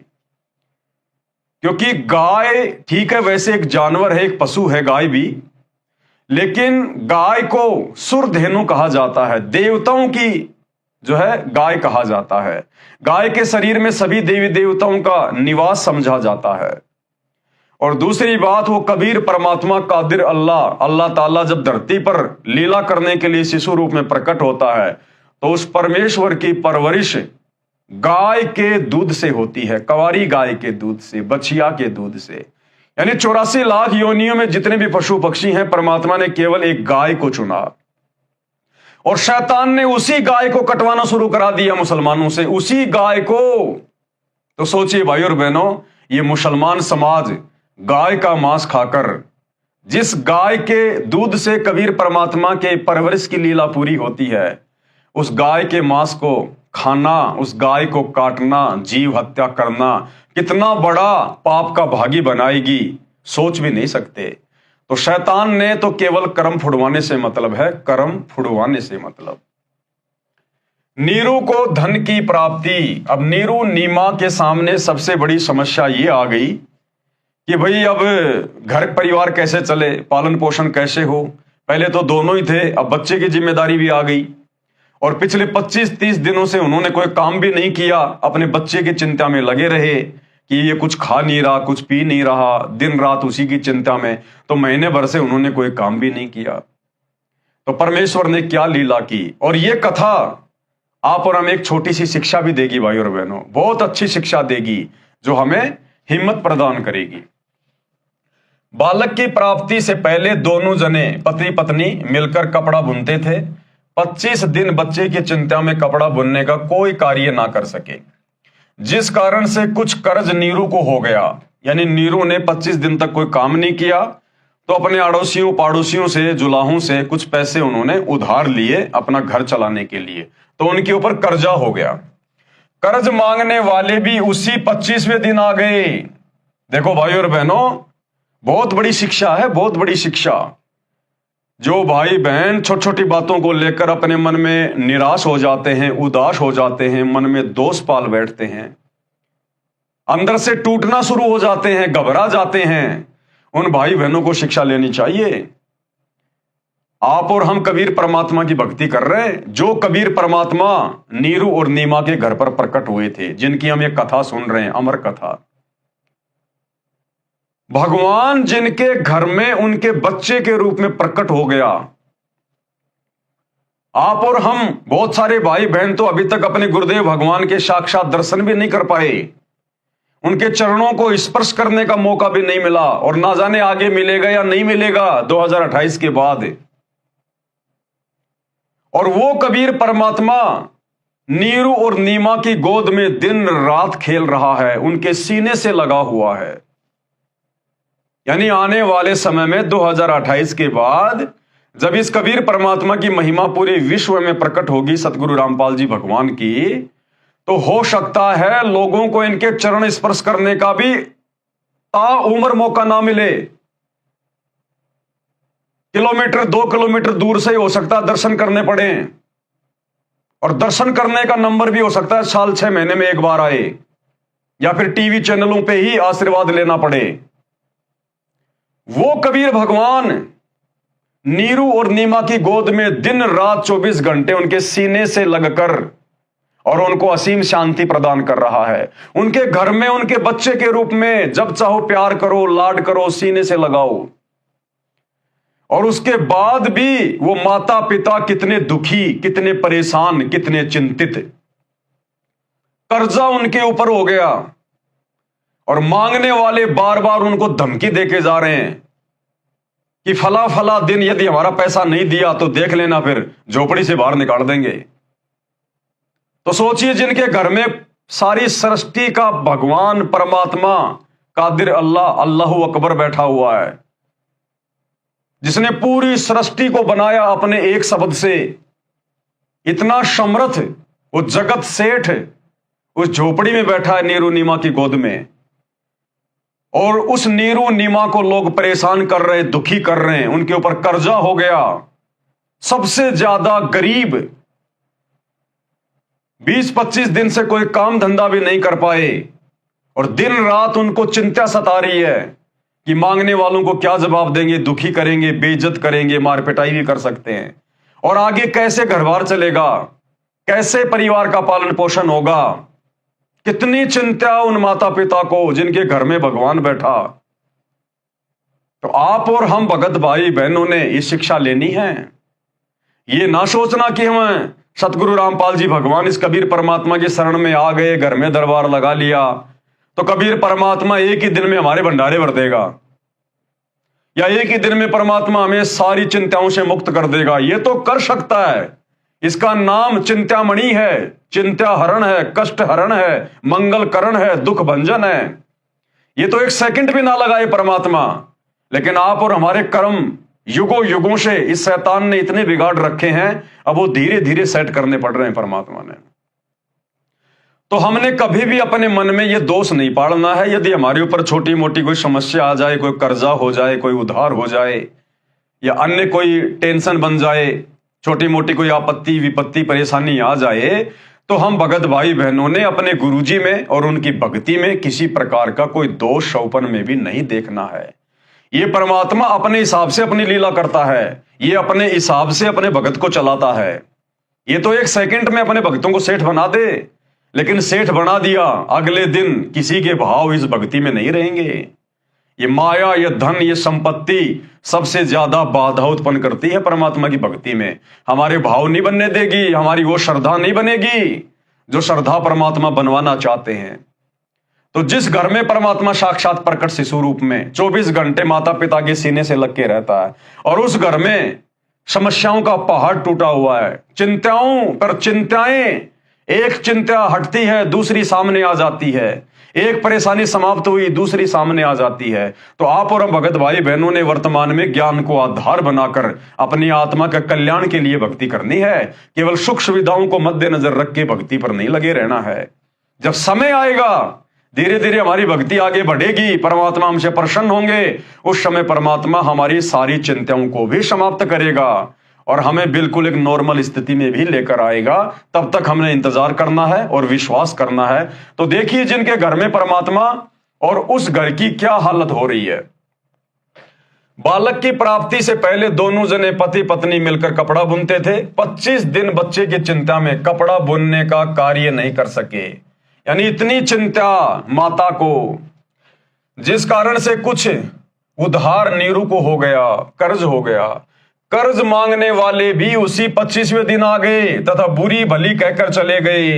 क्योंकि गाय ठीक है, वैसे एक जानवर है, एक पशु है गाय भी, लेकिन गाय को सुरधेनु कहा जाता है, देवताओं की जो है गाय कहा जाता है। गाय के शरीर में सभी देवी देवताओं का निवास समझा जाता है। और दूसरी बात, वो कबीर परमात्मा कादिर अल्लाह ताला जब धरती पर लीला करने के लिए शिशु रूप में प्रकट होता है तो उस परमेश्वर की परवरिश गाय के दूध से होती है, कवारी गाय के दूध से, बछिया के दूध से। यानी 84 लाख योनियों में जितने भी पशु पक्षी हैं, परमात्मा ने केवल एक गाय को चुना और शैतान ने उसी गाय को कटवाना शुरू करा दिया मुसलमानों से, उसी गाय को। तो सोचिए भाई और बहनों, ये मुसलमान समाज गाय का मांस खाकर, जिस गाय के दूध से कबीर परमात्मा के परवरिश की लीला पूरी होती है, उस गाय के मांस को खाना, उस गाय को काटना, जीव हत्या करना कितना बड़ा पाप का भागी बनाएगी, सोच भी नहीं सकते। तो शैतान ने तो केवल कर्म फुड़वाने से मतलब है, कर्म फुड़वाने से मतलब। नीरू को धन की प्राप्ति। अब नीरू नीमा के सामने सबसे बड़ी समस्या ये आ गई कि भाई अब घर परिवार कैसे चले, पालन पोषण कैसे हो। पहले तो दोनों ही थे, अब बच्चे की जिम्मेदारी भी आ गई और पिछले 25-30 दिनों से उन्होंने कोई काम भी नहीं किया, अपने बच्चे की चिंता में लगे रहे कि ये कुछ खा नहीं रहा, कुछ पी नहीं रहा, दिन रात उसी की चिंता में। तो महीने भर से उन्होंने कोई काम भी नहीं किया। तो परमेश्वर ने क्या लीला की। और ये कथा आप और हमें एक छोटी सी शिक्षा भी देगी भाई और बहनों, बहुत अच्छी शिक्षा देगी जो हमें हिम्मत प्रदान करेगी। बालक की प्राप्ति से पहले दोनों जने पति पत्नी मिलकर कपड़ा बुनते थे। 25 दिन बच्चे की चिंता में कपड़ा बुनने का कोई कार्य ना कर सके, जिस कारण से कुछ कर्ज नीरू को हो गया। यानी नीरू ने 25 दिन तक कोई काम नहीं किया, तो अपने अड़ोसियों पाड़ोसियों से, जुलाहों से कुछ पैसे उन्होंने उधार लिए अपना घर चलाने के लिए, तो उनके ऊपर कर्जा हो गया। कर्ज मांगने वाले भी उसी 25वें दिन आ गए। देखो भाई और बहनों, बहुत बड़ी शिक्षा है, बहुत बड़ी शिक्षा। जो भाई बहन छोटी छोटी बातों को लेकर अपने मन में निराश हो जाते हैं, उदास हो जाते हैं, मन में दोष पाल बैठते हैं, अंदर से टूटना शुरू हो जाते हैं, घबरा जाते हैं, उन भाई बहनों को शिक्षा लेनी चाहिए। आप और हम कबीर परमात्मा की भक्ति कर रहे हैं, जो कबीर परमात्मा नीरू और नीमा के घर पर प्रकट हुए थे, जिनकी हम ये कथा सुन रहे हैं, अमर कथा। भगवान जिनके घर में उनके बच्चे के रूप में प्रकट हो गया। आप और हम बहुत सारे भाई बहन तो अभी तक अपने गुरुदेव भगवान के साक्षात दर्शन भी नहीं कर पाए, उनके चरणों को स्पर्श करने का मौका भी नहीं मिला, और ना जाने आगे मिलेगा या नहीं मिलेगा 2028 के बाद। और वो कबीर परमात्मा नीरू और नीमा की गोद में दिन रात खेल रहा है, उनके सीने से लगा हुआ है। यानी आने वाले समय में 2028 के बाद जब इस कबीर परमात्मा की महिमा पूरे विश्व में प्रकट होगी, सतगुरु रामपाल जी भगवान की, तो हो सकता है लोगों को इनके चरण स्पर्श करने का भी ताउम्र मौका ना मिले। किलोमीटर 2 किलोमीटर दूर से ही हो सकता है दर्शन करने पड़े, और दर्शन करने का नंबर भी हो सकता है साल 6 महीने में एक बार आए, या फिर टीवी चैनलों पे ही आशीर्वाद लेना पड़े। वो कबीर भगवान नीरू और नीमा की गोद में दिन रात 24 घंटे उनके सीने से लगकर और उनको असीम शांति प्रदान कर रहा है। उनके घर में उनके बच्चे के रूप में जब चाहो प्यार करो, लाड करो, सीने से लगाओ। और उसके बाद भी वो माता पिता कितने दुखी, कितने परेशान, कितने चिंतित। कर्जा उनके ऊपर हो गया और मांगने वाले बार बार उनको धमकी देके जा रहे हैं कि फला फला दिन यदि हमारा पैसा नहीं दिया तो देख लेना, फिर झोपड़ी से बाहर निकाल देंगे। तो सोचिए, जिनके घर में सारी सृष्टि का भगवान परमात्मा कादिर अल्लाह, अल्लाहू अकबर बैठा हुआ है, जिसने पूरी सृष्टि को बनाया अपने एक शब्द से, इतना समर्थ वो जगत सेठ उस झोपड़ी में बैठा है नीरू नीमा की गोद में, और उस नीरू नीमा को लोग परेशान कर रहे, दुखी कर रहे हैं, उनके ऊपर कर्जा हो गया। सबसे ज्यादा गरीब 20-25 दिन से कोई काम धंधा भी नहीं कर पाए, और दिन रात उनको चिंता सता रही है कि मांगने वालों को क्या जवाब देंगे, दुखी करेंगे, बेइज्जत करेंगे, मार पिटाई भी कर सकते हैं, और आगे कैसे घर-बार चलेगा, कैसे परिवार का पालन पोषण होगा। कितनी चिंता उन माता पिता को जिनके घर में भगवान बैठा। तो आप और हम भगत भाई बहनों ने ये शिक्षा लेनी है। ये ना सोचना कि हम सतगुरु रामपाल जी भगवान इस कबीर परमात्मा की शरण में आ गए, घर में दरबार लगा लिया, तो कबीर परमात्मा एक ही दिन में हमारे भंडारे भर देगा, या एक ही दिन में परमात्मा हमें सारी चिंताओं से मुक्त कर देगा। ये तो कर सकता है, इसका नाम चिंतामणि है, चिंता हरण है, कष्ट हरण है, मंगल करण है, दुख भंजन है। ये तो एक सेकंड भी ना लगाए परमात्मा। लेकिन आप और हमारे कर्म युगों युगों से इस शैतान ने इतने बिगाड़ रखे हैं, अब वो धीरे धीरे सेट करने पड़ रहे हैं परमात्मा ने। तो हमने कभी भी अपने मन में ये दोष नहीं पालना है। यदि हमारे ऊपर छोटी मोटी कोई समस्या आ जाए, कोई कर्जा हो जाए, कोई उधार हो जाए, या अन्य कोई टेंशन बन जाए, छोटी मोटी कोई आपत्ति विपत्ति परेशानी आ जाए, तो हम भगत भाई बहनों ने अपने गुरुजी में और उनकी भक्ति में किसी प्रकार का कोई दोष शौपन में भी नहीं देखना है। ये परमात्मा अपने हिसाब से अपनी लीला करता है, ये अपने हिसाब से अपने भगत को चलाता है। ये तो एक सेकंड में अपने भक्तों को सेठ बना दे, लेकिन सेठ बना दिया, अगले दिन किसी के भाव इस भक्ति में नहीं रहेंगे। ये माया, ये धन, ये संपत्ति सबसे ज्यादा बाधा उत्पन्न करती है परमात्मा की भक्ति में। हमारे भाव नहीं बनने देगी, हमारी वो श्रद्धा नहीं बनेगी जो श्रद्धा परमात्मा बनवाना चाहते हैं। तो जिस घर में परमात्मा साक्षात प्रकट शिशु रूप में 24 घंटे माता पिता के सीने से लग के रहता है, और उस घर में समस्याओं का पहाड़ टूटा हुआ है, चिंताओं पर चिंताएं, एक चिंता हटती है दूसरी सामने आ जाती है, एक परेशानी समाप्त हुई दूसरी सामने आ जाती है। तो आप और हम भगत भाई बहनों ने वर्तमान में ज्ञान को आधार बनाकर अपनी आत्मा के कल्याण के लिए भक्ति करनी है। केवल सुख सुविधाओं को मद्देनजर रख के भक्ति पर नहीं लगे रहना है। जब समय आएगा, धीरे धीरे हमारी भक्ति आगे बढ़ेगी, परमात्मा हमसे प्रसन्न होंगे, उस समय परमात्मा हमारी सारी चिंताओं को भी समाप्त करेगा और हमें बिल्कुल एक नॉर्मल स्थिति में भी लेकर आएगा। तब तक हमने इंतजार करना है और विश्वास करना है। तो देखिए, जिनके घर में परमात्मा और उस घर की क्या हालत हो रही है। बालक की प्राप्ति से पहले दोनों जने पति पत्नी मिलकर कपड़ा बुनते थे। 25 दिन बच्चे की चिंता में कपड़ा बुनने का कार्य नहीं कर सके, यानी इतनी चिंता माता को, जिस कारण से कुछ उधार नीरू को हो गया, कर्ज हो गया। कर्ज मांगने वाले भी उसी 25वें दिन आ गए तथा बुरी भली कहकर चले गए।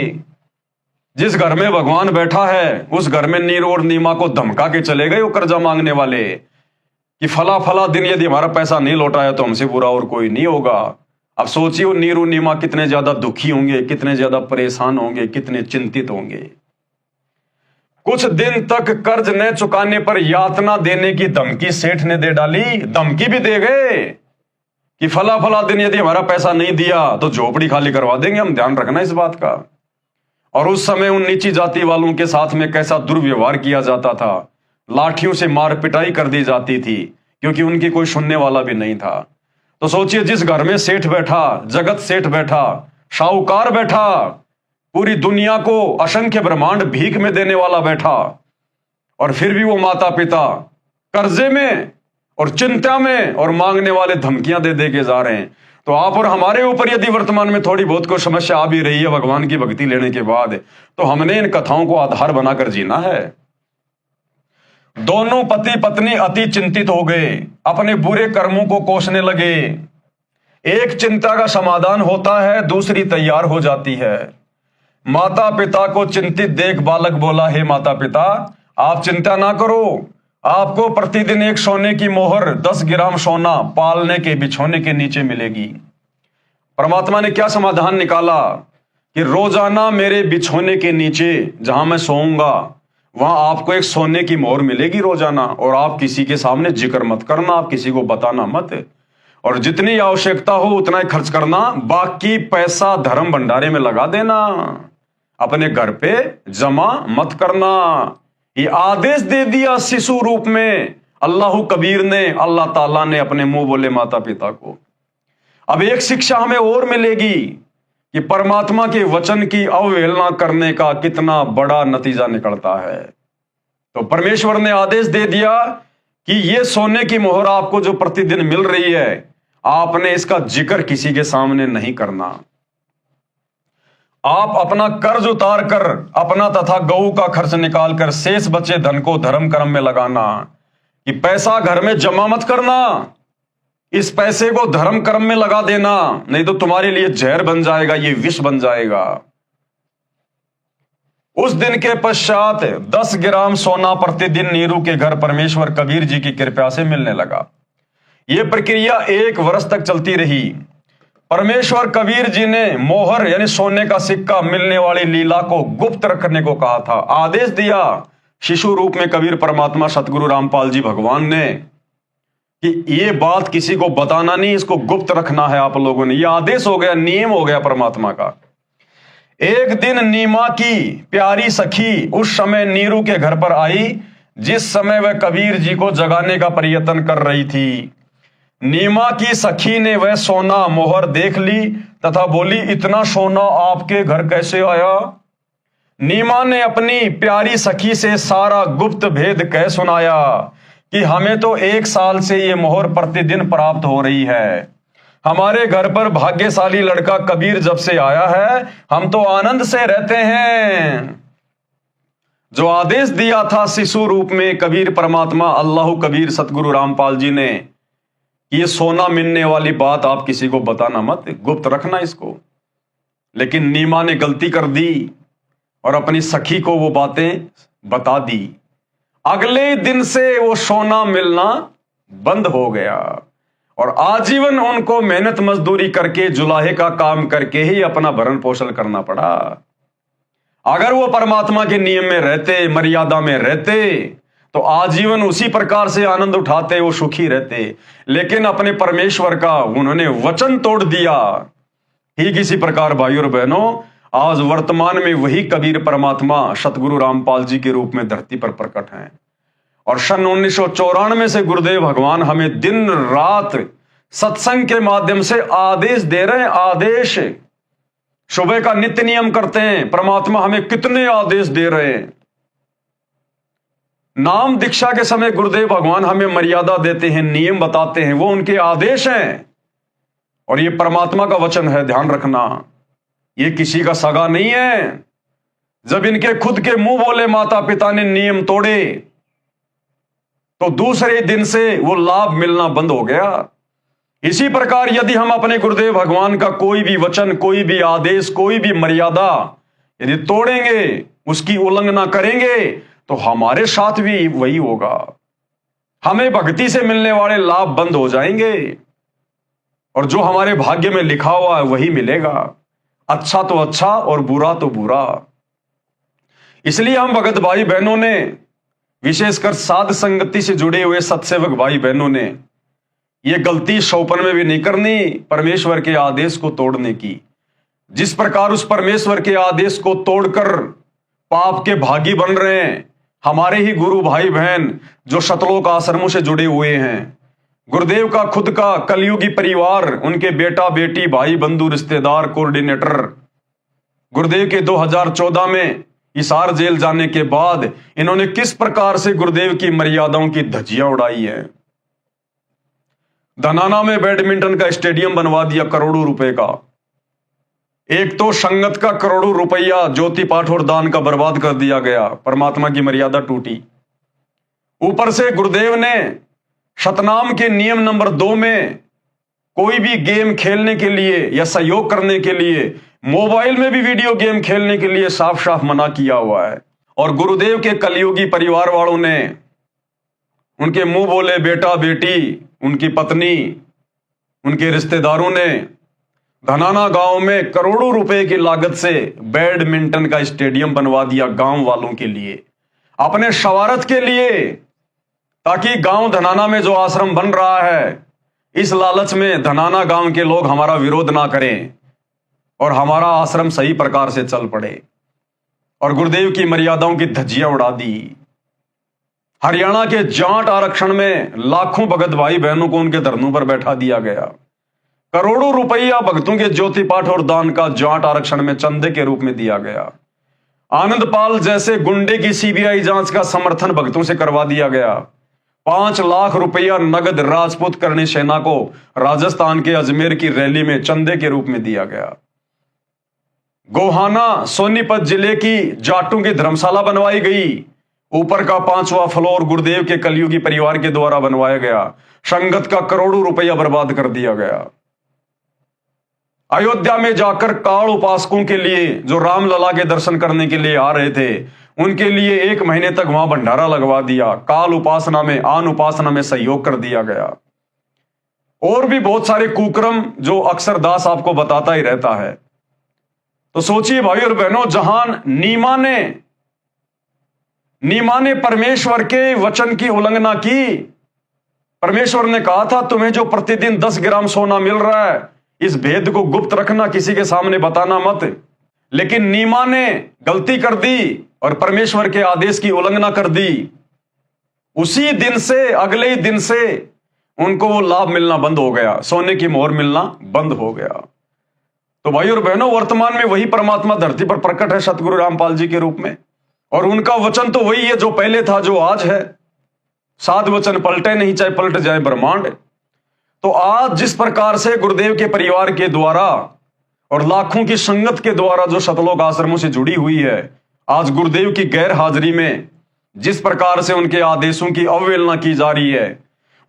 जिस घर में भगवान बैठा है उस घर में नीरू और नीमा को धमका के चले गए वो कर्जा मांगने वाले कि फला फला दिन यदि हमारा पैसा नहीं लौटाया तो हमसे बुरा और कोई नहीं होगा। अब सोचिए, वो नीरू नीमा कितने ज्यादा दुखी होंगे, कितने ज्यादा परेशान होंगे, कितने चिंतित होंगे। कुछ दिन तक कर्ज न चुकाने पर यातना देने की धमकी सेठ ने दे डाली। धमकी भी दे गए कि फला फला दिन यदि हमारा पैसा नहीं दिया तो झोपड़ी खाली करवा देंगे, हम ध्यान रखना इस बात का। और उस समय उन नीची जाति वालों के साथ में कैसा दुर्व्यवहार किया जाता था, लाठियों से मार पिटाई कर दी जाती थी, क्योंकि उनकी कोई सुनने वाला भी नहीं था। तो सोचिए, जिस घर में सेठ बैठा, जगत सेठ बैठा, साहूकार बैठा, पूरी दुनिया को असंख्य ब्रह्मांड भीख में देने वाला बैठा, और फिर भी वो माता पिता कर्जे में और चिंता में और मांगने वाले धमकियां दे दे के जा रहे हैं। तो आप और हमारे ऊपर यदि वर्तमान में थोड़ी बहुत कोई समस्या आ भी रही है भगवान की भक्ति लेने के बाद, तो हमने इन कथाओं को आधार बनाकर जीना है। दोनों पति पत्नी अति चिंतित हो गए, अपने बुरे कर्मों को कोसने लगे। एक चिंता का समाधान होता है, दूसरी तैयार हो जाती है। माता पिता को चिंतित देख बालक बोला, हे माता पिता, आप चिंता ना करो, आपको प्रतिदिन एक सोने की मोहर 10 ग्राम सोना पालने के बिछोने के नीचे मिलेगी। परमात्मा ने क्या समाधान निकाला कि रोजाना मेरे बिछोने के नीचे जहां मैं सोऊंगा वहां आपको एक सोने की मोहर मिलेगी रोजाना, और आप किसी के सामने जिक्र मत करना, आप किसी को बताना मत, और जितनी आवश्यकता हो उतना ही खर्च करना, बाकी पैसा धर्म भंडारे में लगा देना, अपने घर पे जमा मत करना। ये आदेश दे दिया शिशु रूप में अल्लाह कबीर ने, अल्लाह ताला ने अपने मुंह बोले माता पिता को। अब एक शिक्षा हमें और मिलेगी कि परमात्मा के वचन की अवहेलना करने का कितना बड़ा नतीजा निकलता है। तो परमेश्वर ने आदेश दे दिया कि ये सोने की मोहर आपको जो प्रतिदिन मिल रही है, आपने इसका जिक्र किसी के सामने नहीं करना। आप अपना कर्ज उतार कर, अपना तथा गऊ का खर्च निकाल कर शेष बचे धन को धर्म कर्म में लगाना, कि पैसा घर में जमा मत करना, इस पैसे को धर्म कर्म में लगा देना, नहीं तो तुम्हारे लिए जहर बन जाएगा, ये विष बन जाएगा। उस दिन के पश्चात 10 ग्राम सोना प्रतिदिन नीरू के घर परमेश्वर कबीर जी की कृपा से मिलने लगा। यह प्रक्रिया 1 वर्ष तक चलती रही। परमेश्वर कबीर जी ने मोहर यानी सोने का सिक्का मिलने वाली लीला को गुप्त रखने को कहा था। आदेश दिया शिशु रूप में कबीर परमात्मा सतगुरु रामपाल जी भगवान ने कि ये बात किसी को बताना नहीं, इसको गुप्त रखना है आप लोगों ने। ये आदेश हो गया, नियम हो गया परमात्मा का। एक दिन नीमा की प्यारी सखी उस समय नीरू के घर पर आई जिस समय वह कबीर जी को जगाने का प्रयत्न कर रही थी। नीमा की सखी ने वह सोना मोहर देख ली तथा बोली, इतना सोना आपके घर कैसे आया? नीमा ने अपनी प्यारी सखी से सारा गुप्त भेद कह सुनाया कि हमें तो 1 साल से ये मोहर प्रतिदिन प्राप्त हो रही है। हमारे घर पर भाग्यशाली लड़का कबीर जब से आया है, हम तो आनंद से रहते हैं। जो आदेश दिया था शिशु रूप में कबीर परमात्मा अल्लाह कबीर सतगुरु रामपाल जी ने, ये सोना मिलने वाली बात आप किसी को बताना मत, गुप्त रखना इसको। लेकिन नीमा ने गलती कर दी और अपनी सखी को वो बातें बता दी। अगले दिन से वो सोना मिलना बंद हो गया और आजीवन उनको मेहनत मजदूरी करके जुलाहे का काम करके ही अपना भरण पोषण करना पड़ा। अगर वो परमात्मा के नियम में रहते, मर्यादा में रहते, तो आजीवन उसी प्रकार से आनंद उठाते, वो सुखी रहते। लेकिन अपने परमेश्वर का उन्होंने वचन तोड़ दिया। ठीक इसी प्रकार भाइयों और बहनों, आज वर्तमान में वही कबीर परमात्मा सतगुरु रामपाल जी के रूप में धरती पर प्रकट हैं। और सन 1994 से गुरुदेव भगवान हमें दिन रात सत्संग के माध्यम से आदेश दे रहे हैं। आदेश सुबह का नित्य नियम करते हैं, परमात्मा हमें कितने आदेश दे रहे हैं। नाम दीक्षा के समय गुरुदेव भगवान हमें मर्यादा देते हैं, नियम बताते हैं, वो उनके आदेश हैं और ये परमात्मा का वचन है। ध्यान रखना, ये किसी का सगा नहीं है। जब इनके खुद के मुंह बोले माता पिता ने नियम तोड़े, तो दूसरे दिन से वो लाभ मिलना बंद हो गया। इसी प्रकार यदि हम अपने गुरुदेव भगवान का कोई भी वचन, कोई भी आदेश, कोई भी मर्यादा यदि तोड़ेंगे, उसकी उल्लंघना करेंगे, तो हमारे साथ भी वही होगा। हमें भक्ति से मिलने वाले लाभ बंद हो जाएंगे और जो हमारे भाग्य में लिखा हुआ है वही मिलेगा। अच्छा तो अच्छा और बुरा तो बुरा। इसलिए हम भगत भाई बहनों ने, विशेषकर साध संगति से जुड़े हुए सत्सेवक भाई बहनों ने, यह गलती सौपन में भी नहीं करनी परमेश्वर के आदेश को तोड़ने की। जिस प्रकार उस परमेश्वर के आदेश को तोड़कर पाप के भागी बन रहे हैं हमारे ही गुरु भाई बहन जो शतलोक आश्रमों से जुड़े हुए हैं। गुरुदेव का खुद का कलयुगी परिवार, उनके बेटा बेटी, भाई बंधु, रिश्तेदार, कोऑर्डिनेटर, गुरुदेव के 2014 में हिसार जेल जाने के बाद इन्होंने किस प्रकार से गुरुदेव की मर्यादाओं की धज्जियां उड़ाई है। धनाना में बैडमिंटन का स्टेडियम बनवा दिया करोड़ों रुपए का। एक तो संगत का करोड़ों रुपया ज्योति पाठ और दान का बर्बाद कर दिया गया, परमात्मा की मर्यादा टूटी। ऊपर से गुरुदेव ने शतनाम के नियम नंबर 2 में कोई भी गेम खेलने के लिए या सहयोग करने के लिए, मोबाइल में भी वीडियो गेम खेलने के लिए साफ साफ मना किया हुआ है। और गुरुदेव के कलयुगी परिवार वालों ने, उनके मुंह बोले बेटा बेटी, उनकी पत्नी, उनके रिश्तेदारों ने धनाना गांव में करोड़ों रुपए की लागत से बैडमिंटन का स्टेडियम बनवा दिया गांव वालों के लिए, अपने शवारत के लिए, ताकि गांव धनाना में जो आश्रम बन रहा है, इस लालच में धनाना गांव के लोग हमारा विरोध ना करें और हमारा आश्रम सही प्रकार से चल पड़े। और गुरुदेव की मर्यादाओं की धज्जियां उड़ा दी। हरियाणा के जाट आरक्षण में लाखों भगत भाई बहनों को उनके धरनों पर बैठा दिया गया। करोड़ों रुपया भक्तों के ज्योति पाठ और दान का जाट आरक्षण में चंदे के रूप में दिया गया। आनंद पाल जैसे गुंडे की सीबीआई जांच का समर्थन भक्तों से करवा दिया गया। 5 लाख रुपया नगद राजपूत करणी सेना को राजस्थान के अजमेर की रैली में चंदे के रूप में दिया गया। गोहाना सोनीपत जिले की जाटों की धर्मशाला बनवाई गई। ऊपर का 5वां फ्लोर गुरुदेव के कलयुगी परिवार के द्वारा बनवाया गया। संगत का करोड़ों रुपया बर्बाद कर दिया गया। अयोध्या में जाकर काल उपासकों के लिए, जो रामलला के दर्शन करने के लिए आ रहे थे, उनके लिए 1 महीने तक वहां भंडारा लगवा दिया। काल उपासना में, आन उपासना में सहयोग कर दिया गया। और भी बहुत सारे कुक्रम जो अक्सर दास आपको बताता ही रहता है। तो सोचिए भाई और बहनों, जहां नीमा ने परमेश्वर के वचन की उल्लंघना की। परमेश्वर ने कहा था तुम्हें जो प्रतिदिन 10 ग्राम सोना मिल रहा है, इस भेद को गुप्त रखना, किसी के सामने बताना मत। लेकिन नीमा ने गलती कर दी और परमेश्वर के आदेश की उल्लंघना कर दी। उसी दिन से, अगले ही दिन से उनको वो लाभ मिलना बंद हो गया, सोने की मोहर मिलना बंद हो गया। तो भाई और बहनों, वर्तमान में वही परमात्मा धरती पर प्रकट है सतगुरु रामपाल जी के रूप में। और उनका वचन तो वही है जो पहले था, जो आज है। साध वचन पलटे नहीं, चाहे पलट जाए ब्रह्मांड। तो आज जिस प्रकार से गुरुदेव के परिवार के द्वारा और लाखों की संगत के द्वारा जो सतलोक आश्रमों से जुड़ी हुई है, आज गुरुदेव की गैर हाजिरी में जिस प्रकार से उनके आदेशों की अवहेलना की जा रही है,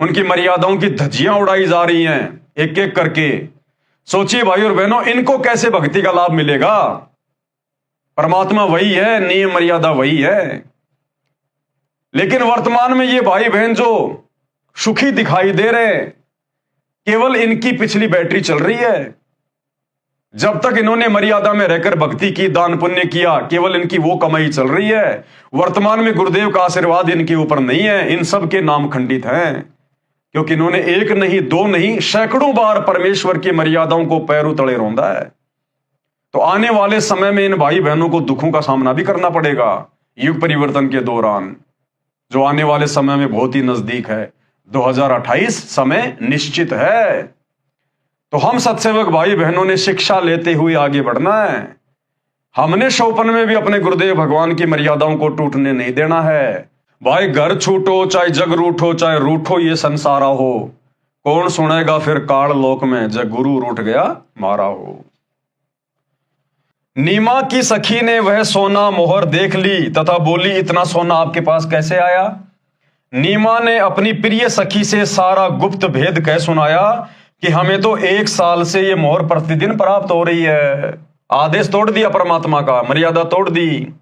उनकी मर्यादाओं की धज्जियां उड़ाई जा रही हैं एक एक करके, सोचिए भाई और बहनों, इनको कैसे भक्ति का लाभ मिलेगा? परमात्मा वही है, नियम मर्यादा वही है। लेकिन वर्तमान में ये भाई बहन जो सुखी दिखाई दे रहे, केवल इनकी पिछली बैटरी चल रही है। जब तक इन्होंने मर्यादा में रहकर भक्ति की, दान पुण्य किया, केवल इनकी वो कमाई चल रही है। वर्तमान में गुरुदेव का आशीर्वाद इनके ऊपर नहीं है। इन सब के नाम खंडित हैं, क्योंकि इन्होंने 1 नहीं 2 नहीं सैकड़ों बार परमेश्वर की मर्यादाओं को पैरों तले रौंदा है। तो आने वाले समय में इन भाई बहनों को दुखों का सामना भी करना पड़ेगा। युग परिवर्तन के दौरान, जो आने वाले समय में बहुत ही नजदीक है, 2028 समय निश्चित है। तो हम सत्सेवक भाई बहनों ने शिक्षा लेते हुए आगे बढ़ना है। हमने शौपन में भी अपने गुरुदेव भगवान की मर्यादाओं को टूटने नहीं देना है। भाई घर छूटो चाहे जग रूठो, चाहे रूठो ये संसारा हो, कौन सुनेगा फिर काल लोक में, जब गुरु रूठ गया मारा हो। नीमा की सखी ने वह सोना मोहर देख ली तथा बोली, इतना सोना आपके पास कैसे आया? नीमा ने अपनी प्रिय सखी से सारा गुप्त भेद कह सुनाया कि हमें तो 1 साल से ये मोहर प्रतिदिन प्राप्त हो रही है। आदेश तोड़ दिया परमात्मा का, मर्यादा तोड़ दी।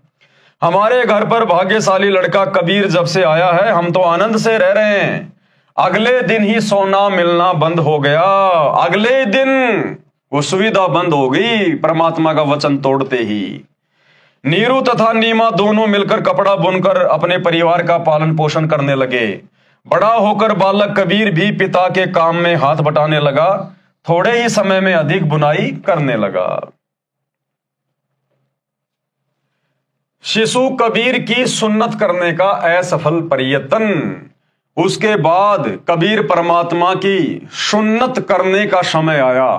हमारे घर पर भाग्यशाली लड़का कबीर जब से आया है, हम तो आनंद से रह रहे हैं। अगले दिन ही सोना मिलना बंद हो गया। अगले दिन वो सुविधा बंद हो गई परमात्मा का वचन तोड़ते ही। नीरू तथा नीमा दोनों मिलकर कपड़ा बुनकर अपने परिवार का पालन पोषण करने लगे। बड़ा होकर बालक कबीर भी पिता के काम में हाथ बटाने लगा। थोड़े ही समय में अधिक बुनाई करने लगा। शिशु कबीर की सुन्नत करने का असफल प्रयत्न। उसके बाद कबीर परमात्मा की सुन्नत करने का समय आया,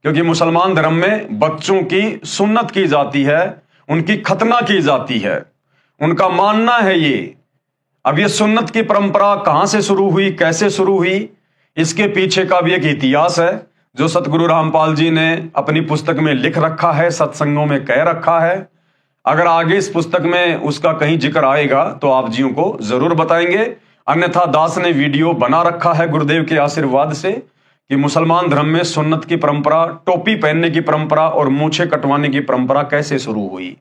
क्योंकि मुसलमान धर्म में बच्चों की सुन्नत की जाती है, उनकी खतना की जाती है, उनका मानना है ये। अब ये सुन्नत की परंपरा कहां से शुरू हुई, कैसे शुरू हुई, इसके पीछे का भी एक इतिहास है जो सतगुरु रामपाल जी ने अपनी पुस्तक में लिख रखा है, सत्संगों में कह रखा है। अगर आगे इस पुस्तक में उसका कहीं जिक्र आएगा तो आप जियों को जरूर बताएंगे। अन्यथा दास ने वीडियो बना रखा है गुरुदेव के आशीर्वाद से कि मुसलमान धर्म में सुन्नत की परंपरा, टोपी पहनने की परंपरा और मूछें कटवाने की परंपरा कैसे शुरू हुई।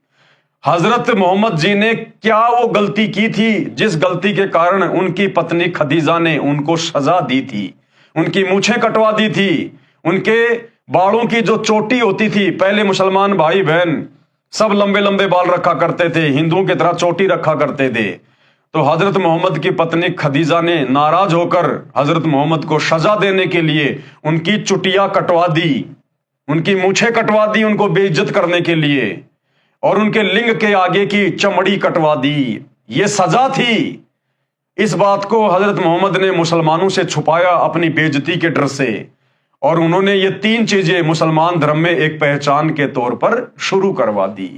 हजरत मोहम्मद जी ने क्या वो गलती की थी जिस गलती के कारण उनकी पत्नी खदीजा ने उनको सजा दी थी, उनकी मूछें कटवा दी थी, उनके बालों की जो चोटी होती थी। पहले मुसलमान भाई बहन सब लंबे लंबे बाल रखा करते थे, हिंदुओं की तरह चोटी रखा करते थे। तो हजरत मोहम्मद की पत्नी खदीजा ने नाराज होकर हजरत मोहम्मद को सजा देने के लिए उनकी चुटियां कटवा दी, उनकी मूछें कटवा दी, उनको बेइज्जत करने के लिए, और उनके लिंग के आगे की चमड़ी कटवा दी। ये सजा थी। इस बात को हजरत मोहम्मद ने मुसलमानों से छुपाया अपनी बेइज्जती के डर से, और उन्होंने ये 3 चीजें मुसलमान धर्म में एक पहचान के तौर पर शुरू करवा दी।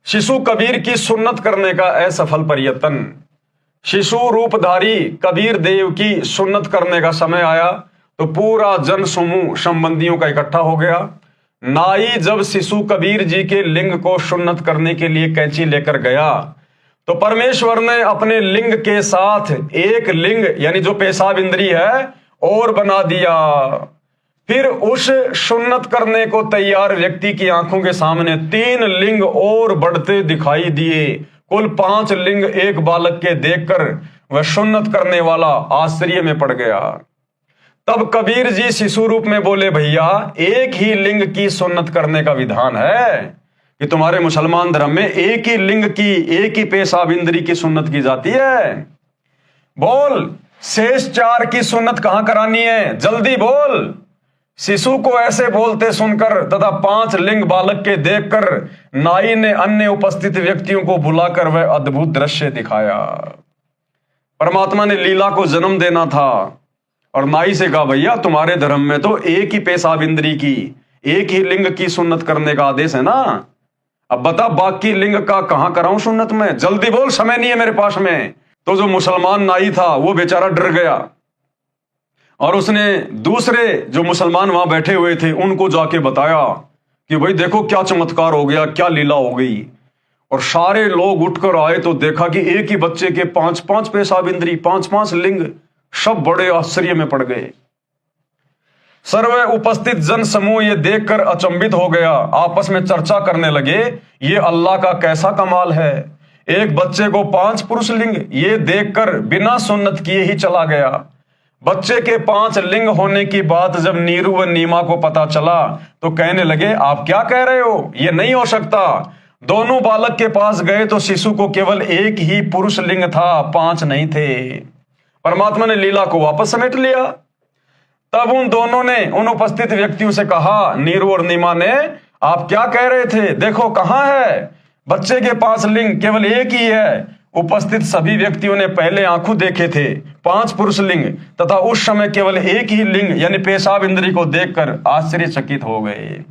शिशु कबीर की सुन्नत करने का असफल प्रयत्न। शिशु रूपधारी कबीर देव की सुन्नत करने का समय आया तो पूरा जन समूह संबंधियों का इकट्ठा हो गया। नाई जब शिशु कबीर जी के लिंग को सुन्नत करने के लिए कैंची लेकर गया तो परमेश्वर ने अपने लिंग के साथ एक लिंग यानी जो पेशाब इंद्री है और बना दिया। फिर उस सुन्नत करने को तैयार व्यक्ति की आंखों के सामने 3 लिंग और बढ़ते दिखाई दिए। कुल 5 लिंग एक बालक के देखकर वह सुन्नत करने वाला आश्चर्य में पड़ गया। तब कबीर जी शिशु रूप में बोले, भैया एक ही लिंग की सुन्नत करने का विधान है कि तुम्हारे मुसलमान धर्म में एक ही लिंग की, एक ही पेशाब इंद्री की सुन्नत की जाती है। बोल, शेष 4 की सुन्नत कहां करानी है, जल्दी बोल। शिशु को ऐसे बोलते सुनकर तथा 5 लिंग बालक के देखकर नाई ने अन्य उपस्थित व्यक्तियों को बुलाकर वह अद्भुत दृश्य दिखाया। परमात्मा ने लीला को जन्म देना था और नाई से कहा, भैया तुम्हारे धर्म में तो एक ही पेशाब इंद्री की, एक ही लिंग की सुन्नत करने का आदेश है ना। अब बता बाकी लिंग का कहां कराऊं सुन्नत में, जल्दी बोल, समय नहीं है मेरे पास में। तो जो मुसलमान नाई था वो बेचारा डर गया और उसने दूसरे जो मुसलमान वहां बैठे हुए थे उनको जाके बताया कि भाई देखो क्या चमत्कार हो गया, क्या लीला हो गई। और सारे लोग उठकर आए तो देखा कि एक ही बच्चे के 5-5 पेशाब इंद्री, 5-5 लिंग। सब बड़े आश्चर्य में पड़ गए। सर्व उपस्थित जन समूह ये देखकर अचंभित हो गया, आपस में चर्चा करने लगे, ये अल्लाह का कैसा कमाल है। एक बच्चे को 5 पुरुष लिंग, ये देखकर बिना सुन्नत किए ही चला गया। बच्चे के 5 लिंग होने की बात जब नीरू व नीमा को पता चला तो कहने लगे, आप क्या कह रहे हो, ये नहीं हो सकता। दोनों बालक के पास गए तो शिशु को केवल एक ही पुरुष लिंग था, 5 नहीं थे। परमात्मा ने लीला को वापस समेट लिया। तब उन दोनों ने उन उपस्थित व्यक्तियों से कहा, नीरू और नीमा ने, आप क्या कह रहे थे, देखो कहां है। बच्चे के 5 लिंग केवल एक ही है। उपस्थित सभी व्यक्तियों ने पहले आंखों देखे थे 5 पुरुष लिंग तथा उस समय केवल एक ही लिंग यानी पेशाब इंद्री को देखकर आश्चर्यचकित हो गए।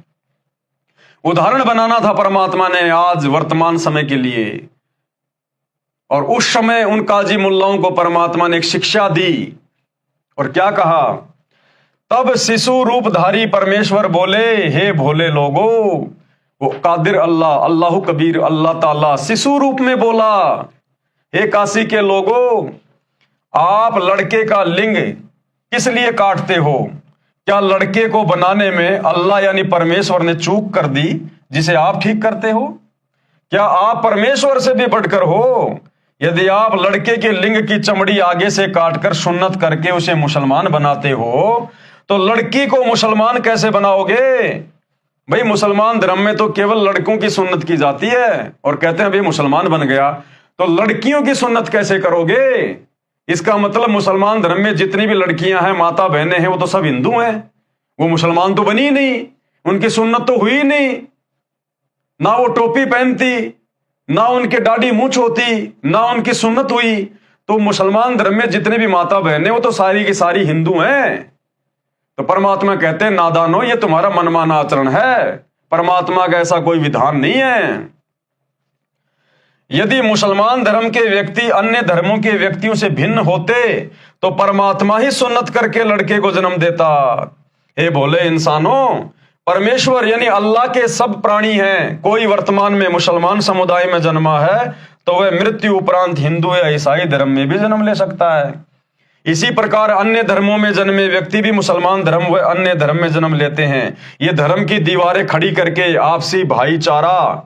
उदाहरण बनाना था परमात्मा ने आज वर्तमान समय के लिए। और उस समय उन काजी मुल्लाओं को परमात्मा ने एक शिक्षा दी और क्या कहा, तब शिशु रूपधारी परमेश्वर बोले, हे भोले लोगो, वो कादिर अल्लाह, अल्लाह कबीर, अल्लाह ताला शिशु रूप में बोला, हे काशी के लोगों, आप लड़के का लिंग किस लिए काटते हो। क्या लड़के को बनाने में अल्लाह यानी परमेश्वर ने चूक कर दी जिसे आप ठीक करते हो। क्या आप परमेश्वर से भी बढ़कर हो। यदि आप लड़के के लिंग की चमड़ी आगे से काटकर सुन्नत करके उसे मुसलमान बनाते हो तो लड़की को मुसलमान कैसे बनाओगे। भाई मुसलमान धर्म में तो केवल लड़कों की सुन्नत की जाती है और कहते हैं भाई मुसलमान बन गया, तो लड़कियों की सुन्नत कैसे करोगे। इसका मतलब मुसलमान धर्म में जितनी भी लड़कियां हैं, माता बहनें हैं, वो तो सब हिंदू हैं, वो मुसलमान तो बनी नहीं, उनकी सुन्नत तो हुई नहीं। ना वो टोपी पहनती, ना उनके दाढ़ी मूंछ होती, ना उनकी सुन्नत हुई। तो मुसलमान धर्म में जितने भी माता बहनें वो तो सारी की सारी हिंदू हैं। तो परमात्मा कहते हैं नादानो, ये तुम्हारा मनमाना आचरण है, परमात्मा का ऐसा कोई विधान नहीं है। यदि मुसलमान धर्म के व्यक्ति अन्य धर्मों के व्यक्तियों से भिन्न होते तो परमात्मा ही सुन्नत करके लड़के को जन्म देता। हे भोले इंसानों, परमेश्वर यानी अल्लाह के सब प्राणी हैं। कोई वर्तमान में मुसलमान समुदाय में जन्मा है तो वह मृत्यु उपरांत हिंदू या ईसाई धर्म में भी जन्म ले सकता है। इसी प्रकार अन्य धर्मों में जन्मे व्यक्ति भी मुसलमान धर्म व अन्य धर्म में जन्म लेते हैं। ये धर्म की दीवारें खड़ी करके आपसी भाईचारा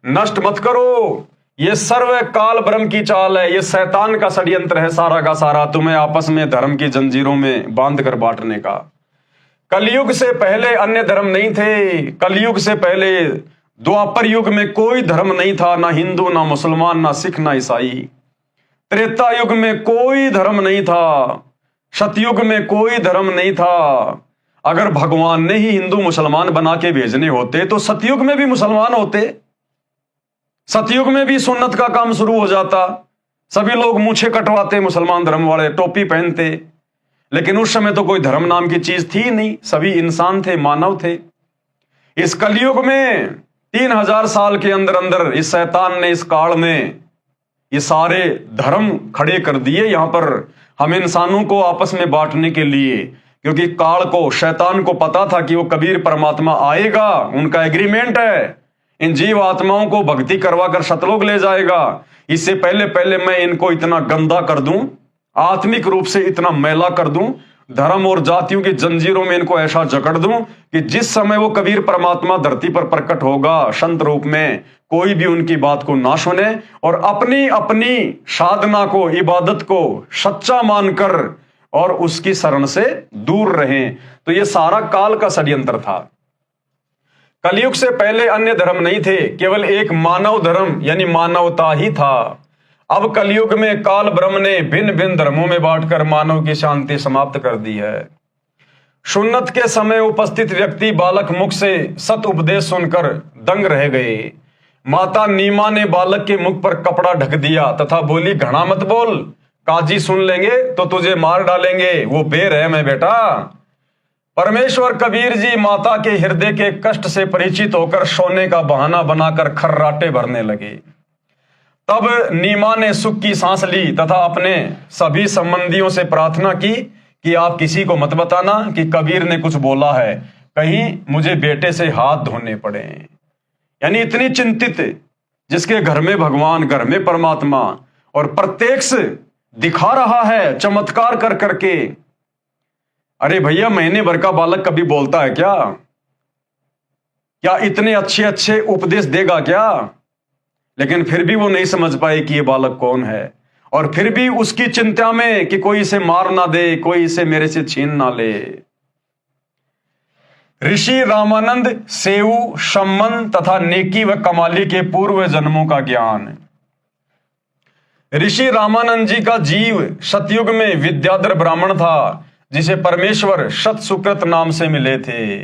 नष्ट मत करो। ये सर्व काल ब्रह्म की चाल है। ये शैतान का षड्यंत्र है सारा का सारा, तुम्हें आपस में धर्म की जंजीरों में बांध कर बांटने का। कलयुग से पहले अन्य धर्म नहीं थे। कलयुग से पहले द्वापर युग में कोई धर्म नहीं था, ना हिंदू, ना मुसलमान, ना सिख, ना ईसाई। त्रेता युग में कोई धर्म नहीं था। सतयुग में कोई धर्म नहीं था। अगर भगवान ने ही हिंदू मुसलमान बना के भेजने होते तो सतयुग में भी मुसलमान होते। सतयुग में भी सुन्नत का काम शुरू हो जाता। सभी लोग मूछें कटवाते, मुसलमान धर्म वाले टोपी पहनते। लेकिन उस समय तो कोई धर्म नाम की चीज थी नहीं, सभी इंसान थे, मानव थे। इस कलयुग में 3000 साल के अंदर अंदर इस शैतान ने, इस काल ने ये सारे धर्म खड़े कर दिए यहां पर हम इंसानों को आपस में बांटने के लिए। क्योंकि काल को, शैतान को पता था कि वो कबीर परमात्मा आएगा, उनका एग्रीमेंट है, इन जीव आत्माओं को भक्ति करवा कर सतलोक ले जाएगा। इससे पहले पहले मैं इनको इतना गंदा कर दूं, आत्मिक रूप से इतना मैला कर दूं, धर्म और जातियों की जंजीरों में इनको ऐसा जकड़ दूं कि जिस समय वो कबीर परमात्मा धरती पर प्रकट होगा संत रूप में, कोई भी उनकी बात को ना सुने और अपनी अपनी साधना को, इबादत को सच्चा मानकर और उसकी शरण से दूर रहें। तो ये सारा काल का षड्यंत्र था। कलयुग से पहले अन्य धर्म नहीं थे, केवल एक मानव धर्म यानी मानवता ही था। अब कलयुग में काल ब्रह्म ने भिन्न भिन्न धर्मों में बांटकर मानव की शांति समाप्त कर दी है। सुन्नत के समय उपस्थित व्यक्ति बालक मुख से सत उपदेश सुनकर दंग रह गए। माता नीमा ने बालक के मुख पर कपड़ा ढक दिया तथा बोली, घना मत बोल, काजी सुन लेंगे तो तुझे मार डालेंगे, वो बेरहम है बेटा। परमेश्वर कबीर जी माता के हृदय के कष्ट से परिचित होकर सोने का बहाना बनाकर खर्राटे भरने लगे। तब नीमा ने सुख की सांस ली तथा अपने सभी संबंधियों से प्रार्थना की कि आप किसी को मत बताना कि कबीर ने कुछ बोला है, कहीं मुझे बेटे से हाथ धोने पड़े। यानी इतनी चिंतित, जिसके घर में भगवान, घर में परमात्मा और प्रत्यक्ष दिखा रहा है चमत्कार कर करके। अरे भैया, महीने भर का बालक कभी बोलता है क्या? क्या इतने अच्छे अच्छे उपदेश देगा क्या? लेकिन फिर भी वो नहीं समझ पाए कि ये बालक कौन है, और फिर भी उसकी चिंता में कि कोई इसे मार ना दे, कोई इसे मेरे से छीन ना ले। ऋषि रामानंद सेऊ, सम्मन तथा नेकी व कमाली के पूर्व जन्मों का ज्ञान। ऋषि रामानंद जी का जीव सतयुग में विद्याधर ब्राह्मण था, जिसे परमेश्वर सत सुकृत नाम से मिले थे।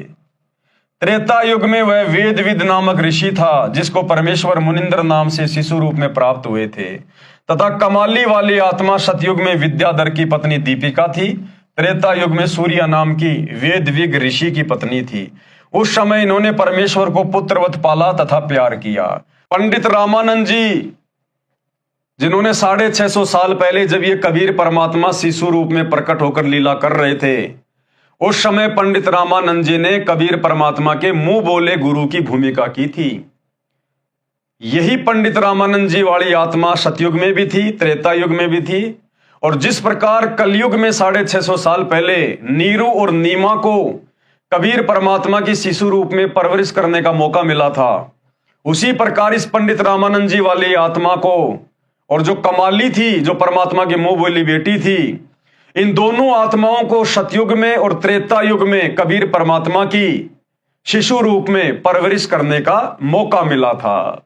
त्रेता युग में वह वेदविद नामक ऋषि था, जिसको परमेश्वर मुनिंद्र नाम से शिशु रूप में प्राप्त हुए थे। तथा कमाली वाली आत्मा सतयुग में विद्याधर की पत्नी दीपिका थी। त्रेता युग में सूर्य नाम की वेदविग ऋषि की पत्नी थी। उस समय इन्होंने परमेश्वर को पुत्रवत पाला तथा प्यार किया। पंडित रामानंद जी, जिन्होंने 650 साल पहले जब ये कबीर परमात्मा शिशु रूप में प्रकट होकर लीला कर रहे थे, उस समय पंडित रामानंद जी ने कबीर परमात्मा के मुंह बोले गुरु की भूमिका की थी। यही पंडित रामानंद जी वाली आत्मा सतयुग में भी थी, त्रेता युग में भी थी। और जिस प्रकार कलयुग में 650 साल पहले नीरू और नीमा को कबीर परमात्मा की शिशु रूप में परवरिश करने का मौका मिला था, उसी प्रकार इस पंडित रामानंद जी वाली आत्मा को, और जो कमाली थी, जो परमात्मा की मुंह बोली बेटी थी, इन दोनों आत्माओं को सतयुग में और त्रेता युग में कबीर परमात्मा की शिशु रूप में परवरिश करने का मौका मिला था।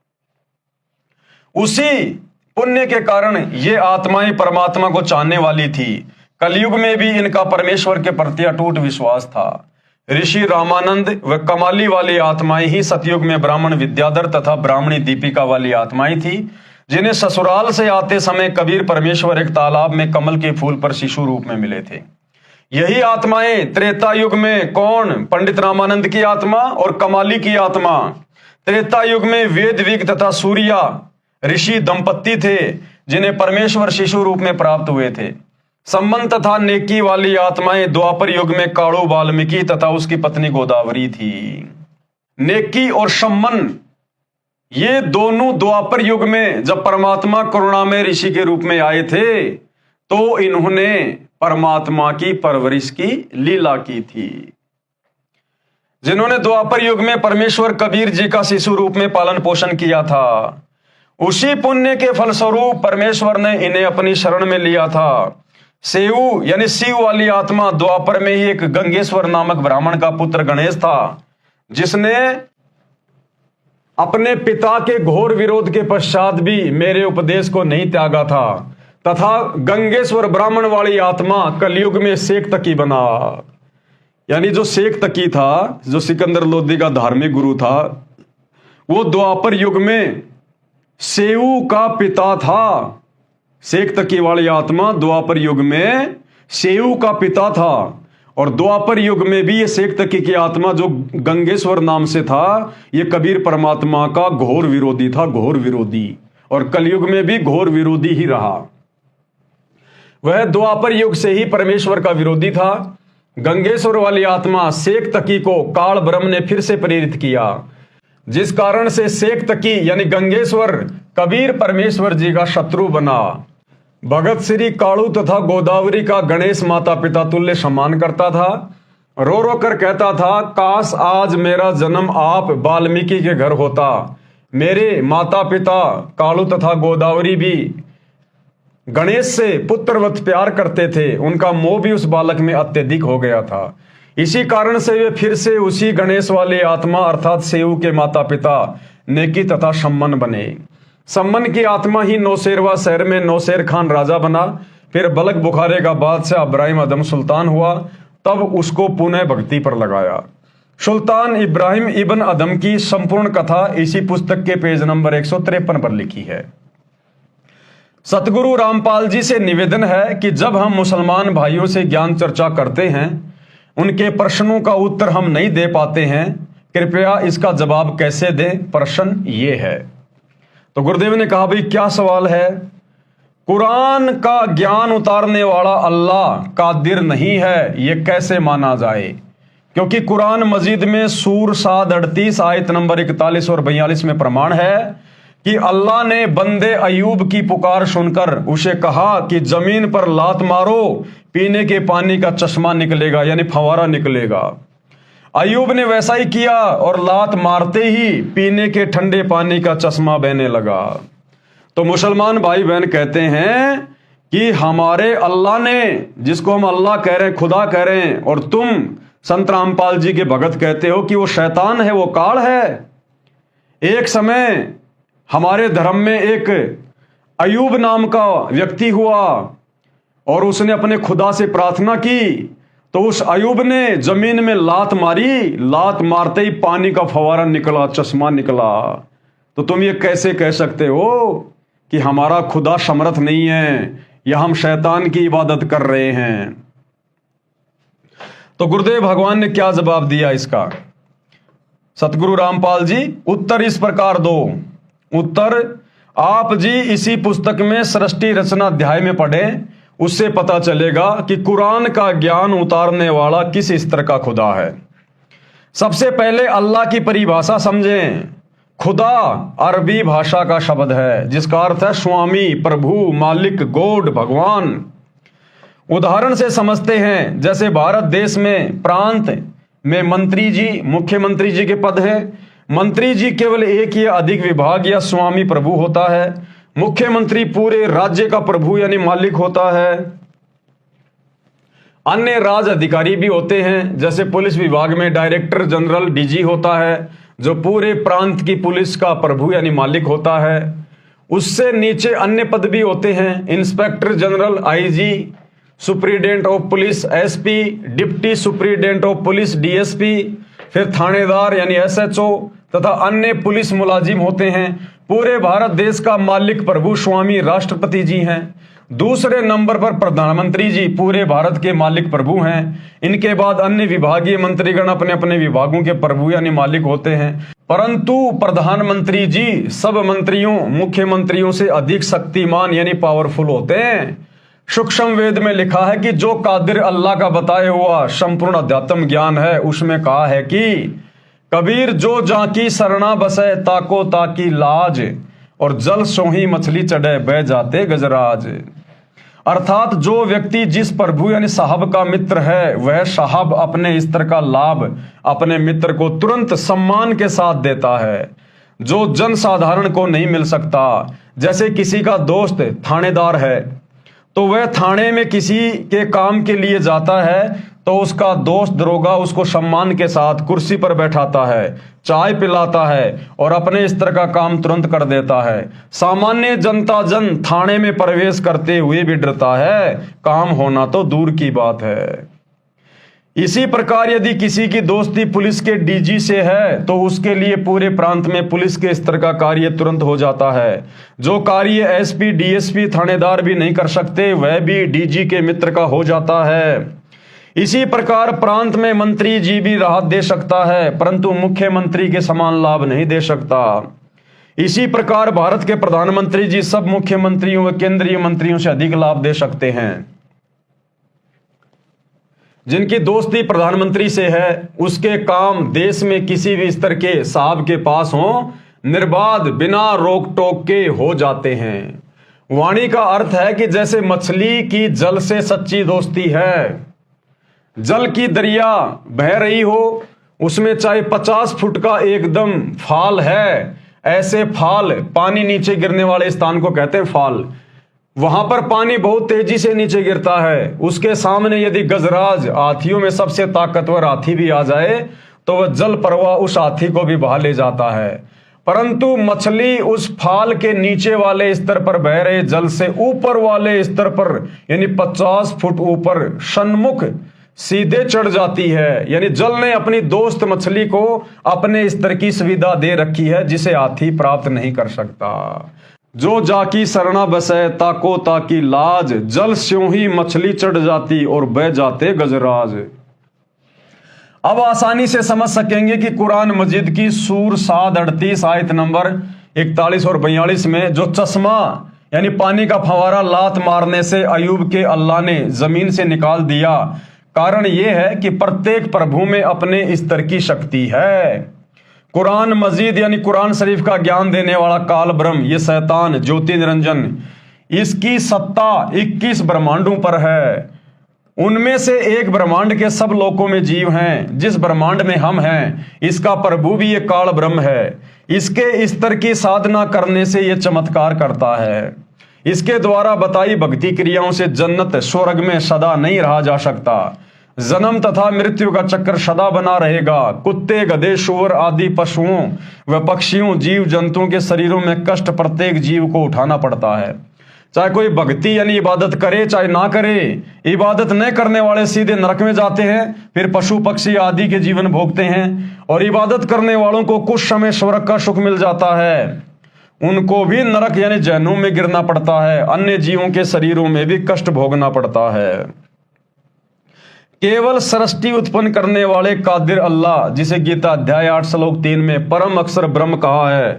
उसी पुण्य के कारण ये आत्माएं परमात्मा को चाहने वाली थी। कलयुग में भी इनका परमेश्वर के प्रति अटूट विश्वास था। ऋषि रामानंद व कमाली वाली आत्माएं ही सतयुग में ब्राह्मण विद्याधर तथा ब्राह्मणी दीपिका वाली आत्माएं थी, जिन्हें ससुराल से आते समय कबीर परमेश्वर एक तालाब में कमल के फूल पर शिशु रूप में मिले थे। यही आत्माएं त्रेता युग में कौन? पंडित रामानंद की आत्मा और कमाली की आत्मा। त्रेता युग में वेदविग तथा सूर्या ऋषि दंपत्ति थे, जिन्हें परमेश्वर शिशु रूप में प्राप्त हुए थे। सम्मन तथा नेकी वाली आत्माएं द्वापर युग में काणु वाल्मीकि तथा उसकी पत्नी गोदावरी थी। नेकी और सम्मन ये दोनों द्वापर युग में जब परमात्मा करुणामय ऋषि के रूप में आए थे तो इन्होंने परमात्मा की परवरिश की लीला की थी। जिन्होंने द्वापर युग में परमेश्वर कबीर जी का शिशु रूप में पालन पोषण किया था, उसी पुण्य के फलस्वरूप परमेश्वर ने इन्हें अपनी शरण में लिया था। सेऊ यानी शिव वाली आत्मा द्वापर में ही एक गंगेश्वर नामक ब्राह्मण का पुत्र गणेश था, जिसने अपने पिता के घोर विरोध के पश्चात भी मेरे उपदेश को नहीं त्यागा था, तथा गंगेश्वर ब्राह्मण वाली आत्मा कलयुग में शेख तकी बना। यानी जो शेख तकी था, जो सिकंदर लोदी का धार्मिक गुरु था, वो द्वापर युग में सेऊ का पिता था। शेख तकी वाली आत्मा द्वापर युग में सेऊ का पिता था, और द्वापर युग में भी ये शेख तकी की आत्मा जो गंगेश्वर नाम से था, ये कबीर परमात्मा का घोर विरोधी था, घोर विरोधी, और कलयुग में भी घोर विरोधी ही रहा। वह द्वापर युग से ही परमेश्वर का विरोधी था। गंगेश्वर वाली आत्मा शेख तकी को काल ब्रह्म ने फिर से प्रेरित किया, जिस कारण से शेख तकी यानी गंगेश्वर कबीर परमेश्वर जी का शत्रु बना। भगत श्री काणु तथा गोदावरी का गणेश माता पिता तुल्य सम्मान करता था। रो रो कर कहता था, काश आज मेरा जन्म आप वाल्मीकि के घर होता। मेरे माता पिता काणु तथा गोदावरी भी गणेश से पुत्रवत प्यार करते थे, उनका मोह भी उस बालक में अत्यधिक हो गया था। इसी कारण से वे फिर से उसी गणेश वाले आत्मा अर्थात सेऊ के माता पिता नेकी तथा सम्मन बने। सम्मन की आत्मा ही नौशेरवा शहर में नौशेर खान राजा बना, फिर बलक बुखारे का बादशाह इब्राहिम अदम सुल्तान हुआ, तब उसको पुनः भक्ति पर लगाया। सुल्तान इब्राहिम इब्न अदम की संपूर्ण कथा इसी पुस्तक के पेज नंबर 153 पर लिखी है। सतगुरु रामपाल जी से निवेदन है कि जब हम मुसलमान भाइयों से ज्ञान चर्चा करते हैं, उनके प्रश्नों का उत्तर हम नहीं दे पाते हैं, कृपया इसका जवाब कैसे दें। प्रश्न ये है। तो गुरुदेव ने कहा, भाई क्या सवाल है। कुरान का ज्ञान उतारने वाला अल्लाह कादिर नहीं है, ये कैसे माना जाए। क्योंकि कुरान मजीद में सूर 7:38 आयत नंबर 41 और 42 में प्रमाण है कि अल्लाह ने बंदे अयूब की पुकार सुनकर उसे कहा कि जमीन पर लात मारो, पीने के पानी का चश्मा निकलेगा, यानी फवारा निकलेगा। अयूब ने वैसा ही किया और लात मारते ही पीने के ठंडे पानी का चश्मा बहने लगा। तो मुसलमान भाई बहन कहते हैं कि हमारे अल्लाह ने, जिसको हम अल्लाह कह रहे हैं, खुदा कह रहे हैं, और तुम संत रामपाल जी के भगत कहते हो कि वो शैतान है, वो काल है। एक समय हमारे धर्म में एक अयूब नाम का व्यक्ति हुआ और उसने अपने खुदा से प्रार्थना की, तो उस अयूब ने जमीन में लात मारी, लात मारते ही पानी का फवारा निकला, चश्मा निकला। तो तुम ये कैसे कह सकते हो कि हमारा खुदा समर्थ नहीं है या हम शैतान की इबादत कर रहे हैं। तो गुरुदेव भगवान ने क्या जवाब दिया इसका। सतगुरु रामपाल जी उत्तर इस प्रकार दो। उत्तर आप जी इसी पुस्तक में सृष्टि रचना अध्याय में पढ़ें, उससे पता चलेगा कि कुरान का ज्ञान उतारने वाला किस स्तर का खुदा है। सबसे पहले अल्लाह की परिभाषा समझें। खुदा अरबी भाषा का शब्द है जिसका अर्थ है स्वामी, प्रभु, मालिक, गॉड, भगवान। उदाहरण से समझते हैं, जैसे भारत देश में प्रांत में मंत्री जी, मुख्यमंत्री जी के पद है। मंत्री जी केवल एक या अधिक विभाग या स्वामी प्रभु होता है। मुख्यमंत्री पूरे राज्य का प्रभु यानी मालिक होता है। अन्य राज अधिकारी भी होते हैं, जैसे पुलिस विभाग में डायरेक्टर जनरल डीजी होता है, जो पूरे प्रांत की पुलिस का प्रभु यानी मालिक होता है। उससे नीचे अन्य पद भी होते हैं, inspector general, IG, superintendent of police, SP, deputy superintendent of police, DSP, फिर थानेदार यानी एसएचओ तथा अन्य पुलिस मुलाजिम होते हैं। पूरे भारत देश का मालिक प्रभु स्वामी राष्ट्रपति जी हैं। दूसरे नंबर पर प्रधानमंत्री जी पूरे भारत के मालिक प्रभु हैं। इनके बाद अन्य विभागीय मंत्रीगण अपने अपने विभागों के प्रभु यानी मालिक होते हैं। परंतु प्रधानमंत्री जी सब मंत्रियों, मुख्यमंत्रियों से अधिक शक्तिमान यानी पावरफुल होते हैं। सूक्ष्म वेद में लिखा है कि जो कादिर अल्लाह का बताए हुआ संपूर्ण अध्यात्म ज्ञान है, उसमें कहा है कि कबीर जो जाकी सरना बसे ताको ताकी लाज, और जल सोही मछली चढ़े बह जाते गजराज। अर्थात जो व्यक्ति जिस प्रभु यानी साहब का मित्र है, वह साहब अपने स्तर का लाभ अपने मित्र को तुरंत सम्मान के साथ देता है, जो जन साधारण को नहीं मिल सकता। जैसे किसी का दोस्त थानेदार है, तो वह थाने में किसी के काम के लिए जाता है, तो उसका दोस्त दरोगा उसको सम्मान के साथ कुर्सी पर बैठाता है, चाय पिलाता है और अपने स्तर का काम तुरंत कर देता है। सामान्य जनता जन थाने में प्रवेश करते हुए भी डरता है, काम होना तो दूर की बात है। इसी प्रकार यदि किसी की दोस्ती पुलिस के डीजी से है, तो उसके लिए पूरे प्रांत में पुलिस के स्तर का कार्य तुरंत हो जाता है। जो कार्य एसपी डीएसपी थानेदार भी नहीं कर सकते, वह भी डीजी के मित्र का हो जाता है। इसी प्रकार प्रांत में मंत्री जी भी राहत दे सकता है, परंतु मुख्यमंत्री के समान लाभ नहीं दे सकता। इसी प्रकार भारत के प्रधानमंत्री जी सब मुख्यमंत्रियों व केंद्रीय मंत्रियों से अधिक लाभ दे सकते हैं। जिनकी दोस्ती प्रधानमंत्री से है, उसके काम देश में किसी भी स्तर के साहब के पास हो, निर्बाध बिना रोक टोक के हो जाते हैं। वाणी का अर्थ है कि जैसे मछली की जल से सच्ची दोस्ती है, जल की दरिया बह रही हो, उसमें चाहे 50 फुट का एकदम फाल है, ऐसे फाल पानी नीचे गिरने वाले स्थान को कहते हैं फाल। वहां पर पानी बहुत तेजी से नीचे गिरता है, उसके सामने यदि गजराज हाथियों में सबसे ताकतवर हाथी भी आ जाए, तो वह जल प्रवाह उस हाथी को भी बहा ले जाता है। परंतु मछली उस फाल के नीचे वाले स्तर पर बह रहे जल से ऊपर वाले स्तर पर यानी 50 फुट ऊपर सन्मुख सीधे चढ़ जाती है। यानी जल ने अपनी दोस्त मछली को अपने स्तर की सुविधा दे रखी है, जिसे हाथी प्राप्त नहीं कर सकता। जो जाकी सरना बसे ताको ताकी लाज, जल स्यों ही मछली चढ़ जाती और बह जाते गजराज। अब आसानी से समझ सकेंगे कि कुरान मजीद की सूर 7:38 आयत नंबर 41 और 42 में जो चश्मा यानी पानी का फवारा लात मारने से अयूब के अल्लाह ने जमीन से निकाल दिया, कारण यह है कि प्रत्येक प्रभु में अपने स्तर की शक्ति है। कुरान मजीद यानी कुरान शरीफ का ज्ञान देने वाला काल ब्रह्म, ये शैतान ज्योति निरंजन, इसकी सत्ता 21 ब्रह्मांडों पर है। उनमें से एक ब्रह्मांड के सब लोकों में जीव हैं। जिस ब्रह्मांड में हम हैं, इसका प्रभु भी ये काल ब्रह्म है। इसके स्तर की साधना करने से ये चमत्कार करता है। इसके द्वारा बताई भक्ति क्रियाओं से जन्नत स्वर्ग में सदा नहीं रहा जा सकता। जन्म तथा मृत्यु का चक्र सदा बना रहेगा। कुत्ते, गधे, शुअर आदि पशुओं व पक्षियों, जीव जंतुओं के शरीरों में कष्ट प्रत्येक जीव को उठाना पड़ता है। चाहे कोई भक्ति यानी इबादत करे चाहे ना करे, इबादत न करने वाले सीधे नरक में जाते हैं, फिर पशु पक्षी आदि के जीवन भोगते हैं, और इबादत करने वालों को कुछ समय स्वर्ग का सुख मिल जाता है। उनको भी नरक यानी जहन्नुम में गिरना पड़ता है। अन्य जीवों के शरीरों में भी कष्ट भोगना पड़ता है। केवल सृष्टि उत्पन्न करने वाले कादिर अल्लाह, जिसे गीता अध्याय 8 श्लोक 3 में परम अक्षर ब्रह्म कहा है,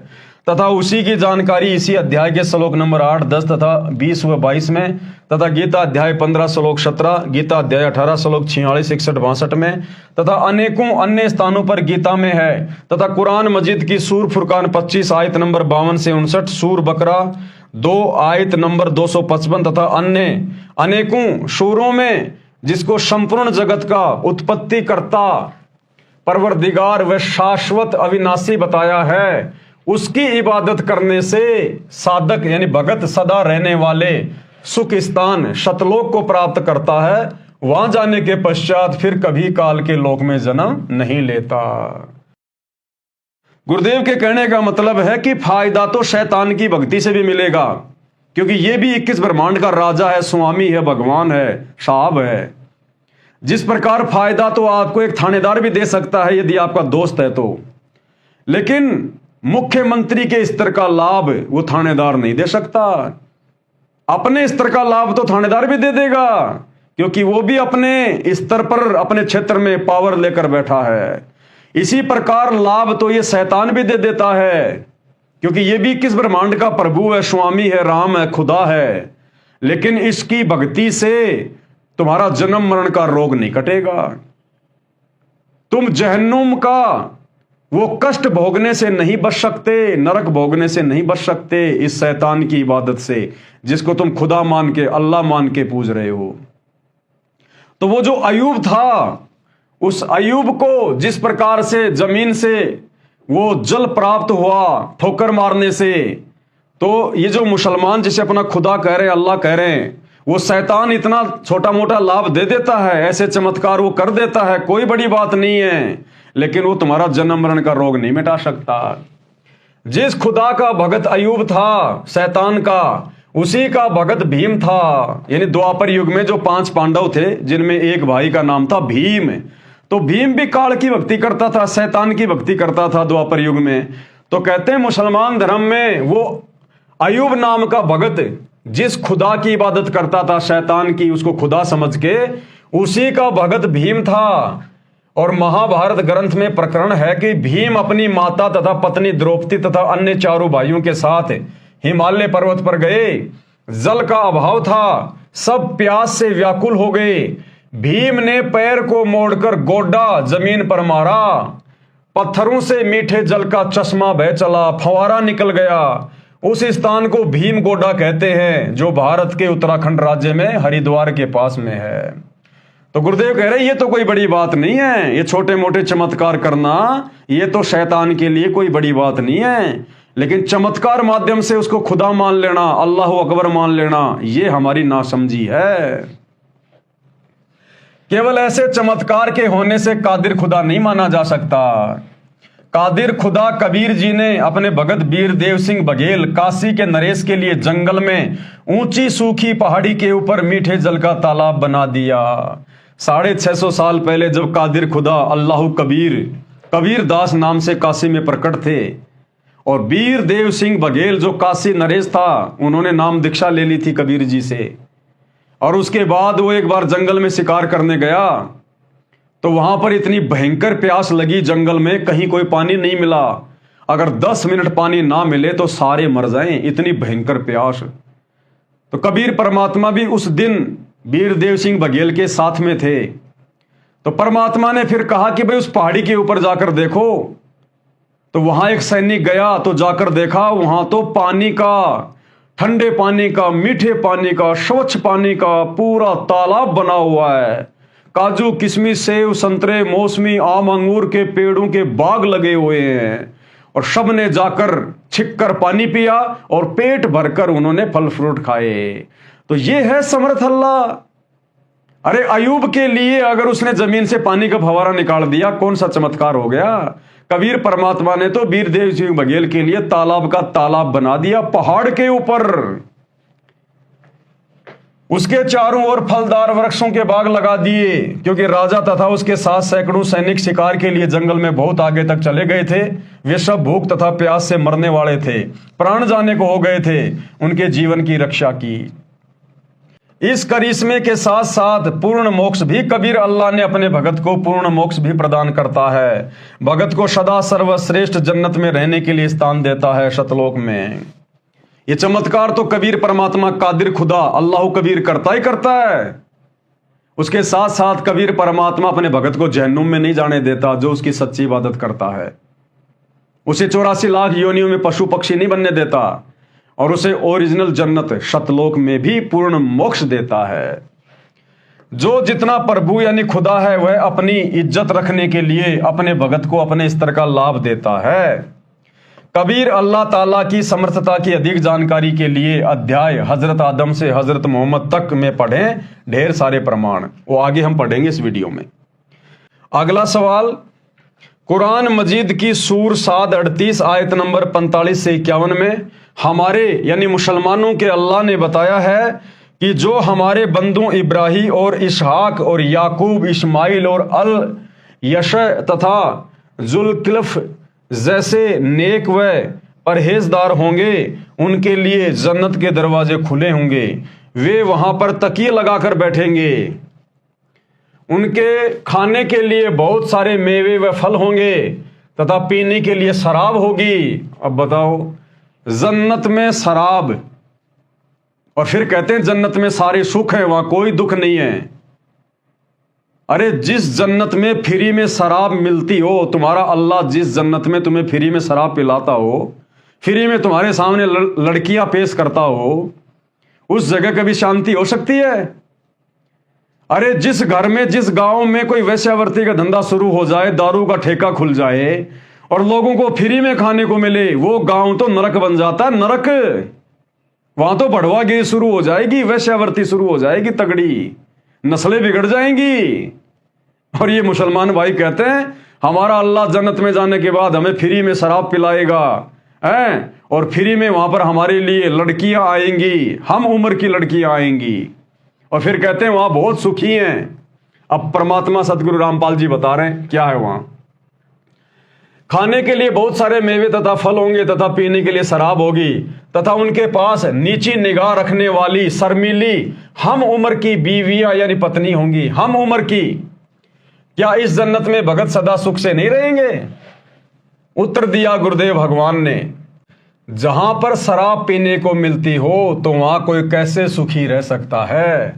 तथा उसी की जानकारी इसी अध्याय के श्लोक नंबर 8, 10 तथा 20 व 22 में, तथा गीता अध्याय 15 श्लोक 17, गीता अध्याय 18 श्लोक 46, 61, 62 में, तथा अनेकों अन्य स्थानों पर गीता में है। तथा कुरान मजीद की सूर फुरकान 25 आयत नंबर 52 से 59, सूर बकरा 2 आयत नंबर 255 तथा अन्य अनेकों सूरों में, जिसको संपूर्ण जगत का उत्पत्ति करता परवरदिगार व शाश्वत अविनाशी बताया है, उसकी इबादत करने से साधक यानी भगत सदा रहने वाले सुख स्थान सतलोक को प्राप्त करता है। वहां जाने के पश्चात फिर कभी काल के लोक में जन्म नहीं लेता। गुरुदेव के कहने का मतलब है कि फायदा तो शैतान की भक्ति से भी मिलेगा, क्योंकि यह भी 21 ब्रह्मांड का राजा है, स्वामी है, भगवान है, साहब है। जिस प्रकार फायदा तो आपको एक थानेदार भी दे सकता है यदि आपका दोस्त है तो, लेकिन मुख्यमंत्री के स्तर का लाभ वो थानेदार नहीं दे सकता। अपने स्तर का लाभ तो थानेदार भी दे देगा, क्योंकि वो भी अपने स्तर पर अपने क्षेत्र में पावर लेकर बैठा है। इसी प्रकार लाभ तो ये शैतान भी दे देता है, क्योंकि ये भी किस ब्रह्मांड का प्रभु है, स्वामी है, राम है, खुदा है। लेकिन इसकी भक्ति से तुम्हारा जन्म मरण का रोग नहीं कटेगा। तुम जहन्नुम का वो कष्ट भोगने से नहीं बच सकते, नरक भोगने से नहीं बच सकते इस शैतान की इबादत से, जिसको तुम खुदा मान के, अल्लाह मान के पूज रहे हो। तो वो जो अयूब था, उस अयूब को जिस प्रकार से जमीन से वो जल प्राप्त हुआ ठोकर मारने से, तो ये जो मुसलमान जिसे अपना खुदा कह रहे हैं, अल्लाह कह रहे हैं, वो शैतान इतना छोटा मोटा लाभ दे देता है, ऐसे चमत्कार वो कर देता है, कोई बड़ी बात नहीं है, लेकिन वो तुम्हारा जन्म मरण का रोग नहीं मिटा सकता। जिस खुदा का भगत अयूब था शैतान का, उसी का भगत भीम था। यानी द्वापर युग में जो 5 पांडव थे, जिनमें एक भाई का नाम था भीम, तो भीम भी काल की भक्ति करता था, शैतान की भक्ति करता था द्वापर युग में। तो कहते हैं मुसलमान धर्म में वो अयूब नाम का भगत जिस खुदा की इबादत करता था, शैतान की, उसको खुदा समझ के, उसी का भगत भीम था। और महाभारत ग्रंथ में प्रकरण है कि भीम अपनी माता तथा पत्नी द्रौपदी तथा अन्य चारों भाइयों के साथ हिमालय पर्वत पर गए। जल का अभाव था, सब प्यास से व्याकुल हो गए। भीम ने पैर को मोड़कर गोडा जमीन पर मारा, पत्थरों से मीठे जल का चश्मा बह चला, फवारा निकल गया। उस स्थान को भीम गोडा कहते हैं, जो भारत के उत्तराखंड राज्य में हरिद्वार के पास में है। तो गुरुदेव कह रहे ये तो कोई बड़ी बात नहीं है, ये छोटे मोटे चमत्कार करना ये तो शैतान के लिए कोई बड़ी बात नहीं है, लेकिन चमत्कार माध्यम से उसको खुदा मान लेना, अल्लाह अकबर मान लेना, ये हमारी नासमझी है। केवल ऐसे चमत्कार के होने से कादिर खुदा नहीं माना जा सकता। कादिर खुदा कबीर जी ने अपने भगत वीर देव सिंह बघेल काशी के नरेश के लिए जंगल में ऊंची सूखी पहाड़ी के ऊपर मीठे जल का तालाब बना दिया। 650 साल पहले जब कादिर खुदा अल्लाह कबीर दास नाम से काशी में प्रकट थे, और वीर देव सिंह बघेल जो काशी नरेश था, उन्होंने नाम दीक्षा ले ली थी कबीर जी से। और उसके बाद वो एक बार जंगल में शिकार करने गया, तो वहां पर इतनी भयंकर प्यास लगी जंगल में, कहीं कोई पानी नहीं मिला। अगर 10 मिनट पानी ना मिले तो सारे मर जाएं, इतनी भयंकर प्यास। तो कबीर परमात्मा भी उस दिन वीर देव सिंह बघेल के साथ में थे। तो परमात्मा ने फिर कहा कि भाई उस पहाड़ी के ऊपर जाकर देखो। तो वहां एक सैनिक गया, तो जाकर देखा वहां तो पानी का, ठंडे पानी का, मीठे पानी का, स्वच्छ पानी का पूरा तालाब बना हुआ है। काजू किशमिश सेव संतरे मौसमी आम अंगूर के पेड़ों के बाग लगे हुए हैं, और सब ने जाकर छिपकर पानी पिया और पेट भरकर उन्होंने फल फ्रूट खाए। तो ये है समर्थ अल्लाह। अरे अयूब के लिए अगर उसने जमीन से पानी का फवारा निकाल दिया, कौन सा चमत्कार हो गया। कबीर परमात्मा ने तो वीर देव सिंह बघेल के लिए तालाब का तालाब बना दिया पहाड़ के ऊपर। उसके चारों ओर फलदार वृक्षों के बाग लगा दिए, क्योंकि राजा तथा उसके साथ सैकड़ों सैनिक शिकार के लिए जंगल में बहुत आगे तक चले गए थे। वे सब भूख तथा प्यास से मरने वाले थे, प्राण जाने को हो गए थे। उनके जीवन की रक्षा की। इस करिश्मे के साथ साथ पूर्ण मोक्ष भी कबीर अल्लाह ने अपने भगत को पूर्ण मोक्ष भी प्रदान करता है। भगत को सदा सर्वश्रेष्ठ जन्नत में रहने के लिए स्थान देता है सतलोक में। ये चमत्कार तो कबीर परमात्मा कादिर खुदा अल्लाह कबीर करता ही करता है। उसके साथ साथ कबीर परमात्मा अपने भगत को जहन्नुम में नहीं जाने देता, जो उसकी सच्ची इबादत करता है। उसे 84 लाख योनियों में पशु पक्षी नहीं बनने देता, और उसे ओरिजिनल जन्नत सतलोक में भी पूर्ण मोक्ष देता है। जो जितना प्रभु यानी खुदा है, वह अपनी इज्जत रखने के लिए अपने भगत को अपने स्तर का लाभ देता है। कबीर अल्लाह ताला की समर्थता की अधिक जानकारी के लिए अध्याय हजरत आदम से हजरत मोहम्मद तक में पढ़ें, ढेर सारे प्रमाण, वो आगे हम पढ़ेंगे इस वीडियो में। अगला सवाल, कुरान मजीद की सूर 7:38 आयत नंबर 45 से 51 में हमारे यानी मुसलमानों के अल्लाह ने बताया है कि जो हमारे बंदों इब्राहिम और इसहाक और याकूब, इस्माइल और अल यश तथा जुल्किफ्ल जैसे नेक व परहेजदार होंगे, उनके लिए जन्नत के दरवाजे खुले होंगे। वे वहां पर तकिए लगाकर बैठेंगे। उनके खाने के लिए बहुत सारे मेवे व फल होंगे तथा पीने के लिए शराब होगी। अब बताओ, जन्नत में शराब और फिर कहते हैं जन्नत में सारे सुख है, वहां कोई दुख नहीं है। अरे जिस जन्नत में फ्री में शराब मिलती हो, तुम्हारा अल्लाह जिस जन्नत में तुम्हें फ्री में शराब पिलाता हो, फ्री में तुम्हारे सामने लड़कियां पेश करता हो, उस जगह कभी शांति हो सकती है? अरे जिस घर में, जिस गांव में कोई वेश्यावृत्ति का धंधा शुरू हो जाए, दारू का ठेका खुल जाए और लोगों को फ्री में खाने को मिले, वो गांव तो नरक बन जाता है, नरक। वहां तो बढ़वागिरी शुरू हो जाएगी, वेश्यावृत्ति शुरू हो जाएगी, तगड़ी नस्लें बिगड़ जाएंगी। और ये मुसलमान भाई कहते हैं हमारा अल्लाह जन्नत में जाने के बाद हमें फ्री में शराब पिलाएगा है, और फ्री में वहां पर हमारे लिए लड़कियां आएंगी, हम उम्र की लड़कियां आएंगी, और फिर कहते हैं वहां बहुत सुखी हैं। अब परमात्मा सदगुरु रामपाल जी बता रहे हैं क्या है वहां। खाने के लिए बहुत सारे मेवे तथा फल होंगे, तथा पीने के लिए शराब होगी, तथा उनके पास नीची निगाह रखने वाली शर्मीली हम उम्र की बीवियां यानी पत्नी होंगी, हम उम्र की। क्या इस जन्नत में भगत सदा सुख से नहीं रहेंगे? उत्तर दिया गुरुदेव भगवान ने, जहां पर शराब पीने को मिलती हो तो वहां कोई कैसे सुखी रह सकता है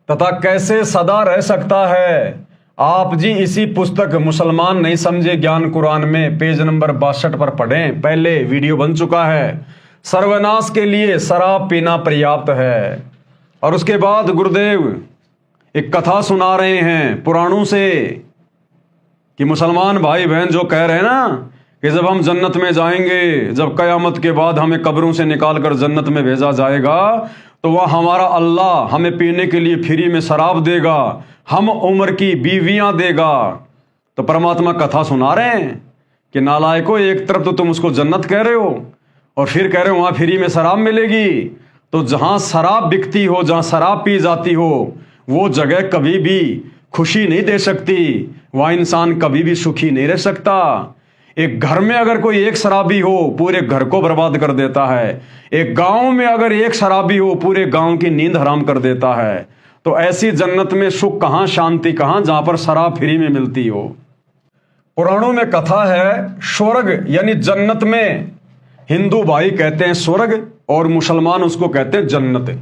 तथा कैसे सदा रह सकता है? आप जी इसी पुस्तक मुसलमान नहीं समझे ज्ञान कुरान में पेज नंबर 62 पर पढ़ें, पहले वीडियो बन चुका है। सर्वनाश के लिए शराब पीना पर्याप्त है। और उसके बाद गुरुदेव एक कथा सुना रहे हैं पुराणों से कि मुसलमान भाई बहन जो कह रहे हैं ना कि जब हम जन्नत में जाएंगे, जब कयामत के बाद हमें कब्रों से निकालकर जन्नत में भेजा जाएगा, तो वह हमारा अल्लाह हमें पीने के लिए फ्री में शराब देगा, हम उम्र की बीवियां देगा। तो परमात्मा कथा सुना रहे हैं कि नालायकों, एक तरफ तो तुम उसको जन्नत कह रहे हो और फिर कह रहे हो वहां फ्री में शराब मिलेगी। तो जहां शराब बिकती हो, जहां शराब पी जाती हो, वो जगह कभी भी खुशी नहीं दे सकती, वहां इंसान कभी भी सुखी नहीं रह सकता। एक घर में अगर कोई एक शराबी हो, पूरे घर को बर्बाद कर देता है। एक गांव में अगर एक शराबी हो, पूरे गांव की नींद हराम कर देता है। तो ऐसी जन्नत में सुख कहां, शांति कहां, जहां पर शराब फ्री में मिलती हो। पुराणों में कथा है, स्वर्ग यानी जन्नत में हिंदू भाई कहते हैं स्वर्ग और मुसलमान उसको कहते हैं जन्नत।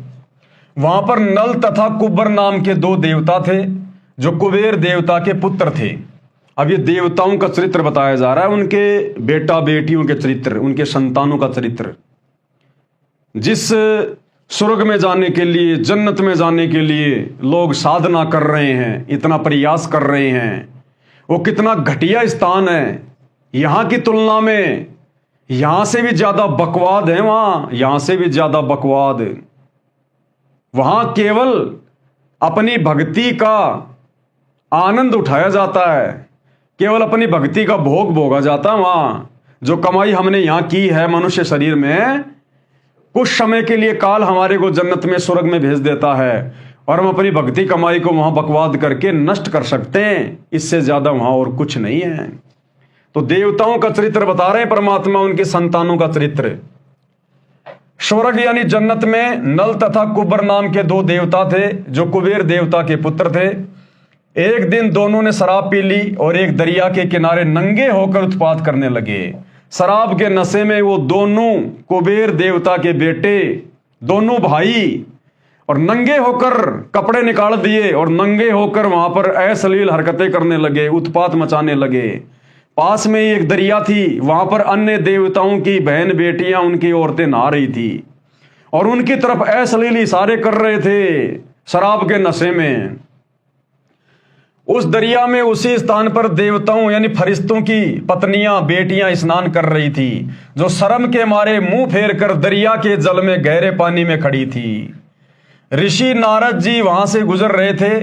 वहां पर नल तथा कुब्बर नाम के दो देवता थे जो कुबेर देवता के पुत्र थे। अब ये देवताओं का चरित्र बताया जा रहा है, उनके बेटा बेटियों के चरित्र, उनके संतानों का चरित्र। जिस स्वर्ग में जाने के लिए, जन्नत में जाने के लिए लोग साधना कर रहे हैं, इतना प्रयास कर रहे हैं, वो कितना घटिया स्थान है। यहां की तुलना में यहां से भी ज्यादा बकवाद है वहां, यहां से भी ज्यादा बकवाद। वहां केवल अपनी भक्ति का आनंद उठाया जाता है, केवल अपनी भक्ति का भोग भोगा जाता है। वहां जो कमाई हमने यहां की है मनुष्य शरीर में, कुछ समय के लिए काल हमारे को जन्नत में, स्वर्ग में भेज देता है और हम अपनी भक्ति कमाई को वहां बकवाद करके नष्ट कर सकते हैं। इससे ज्यादा वहां और कुछ नहीं है। तो देवताओं का चरित्र बता रहे हैं परमात्मा, उनके संतानों का चरित्र। स्वर्ग यानी जन्नत में नल तथा कुब्बर नाम के दो देवता थे जो कुबेर देवता के पुत्र थे। एक दिन दोनों ने शराब पी ली और एक दरिया के किनारे नंगे होकर उत्पात करने लगे। शराब के नशे में वो दोनों कुबेर देवता के बेटे, दोनों भाई, और नंगे होकर कपड़े निकाल दिए और नंगे होकर वहां पर अश्लील हरकतें करने लगे, उत्पात मचाने लगे। पास में ही एक दरिया थी, वहां पर अन्य देवताओं की बहन बेटियां, उनकी औरतें नहा रही थी और उनकी तरफ अश्लील इशारे कर रहे थे शराब के नशे में। उस दरिया में, उसी स्थान पर देवताओं यानी फरिश्तों की पत्नियां, बेटियां स्नान कर रही थी, जो शर्म के मारे मुंह फेर कर दरिया के जल में गहरे पानी में खड़ी थी। ऋषि नारद जी वहां से गुजर रहे थे।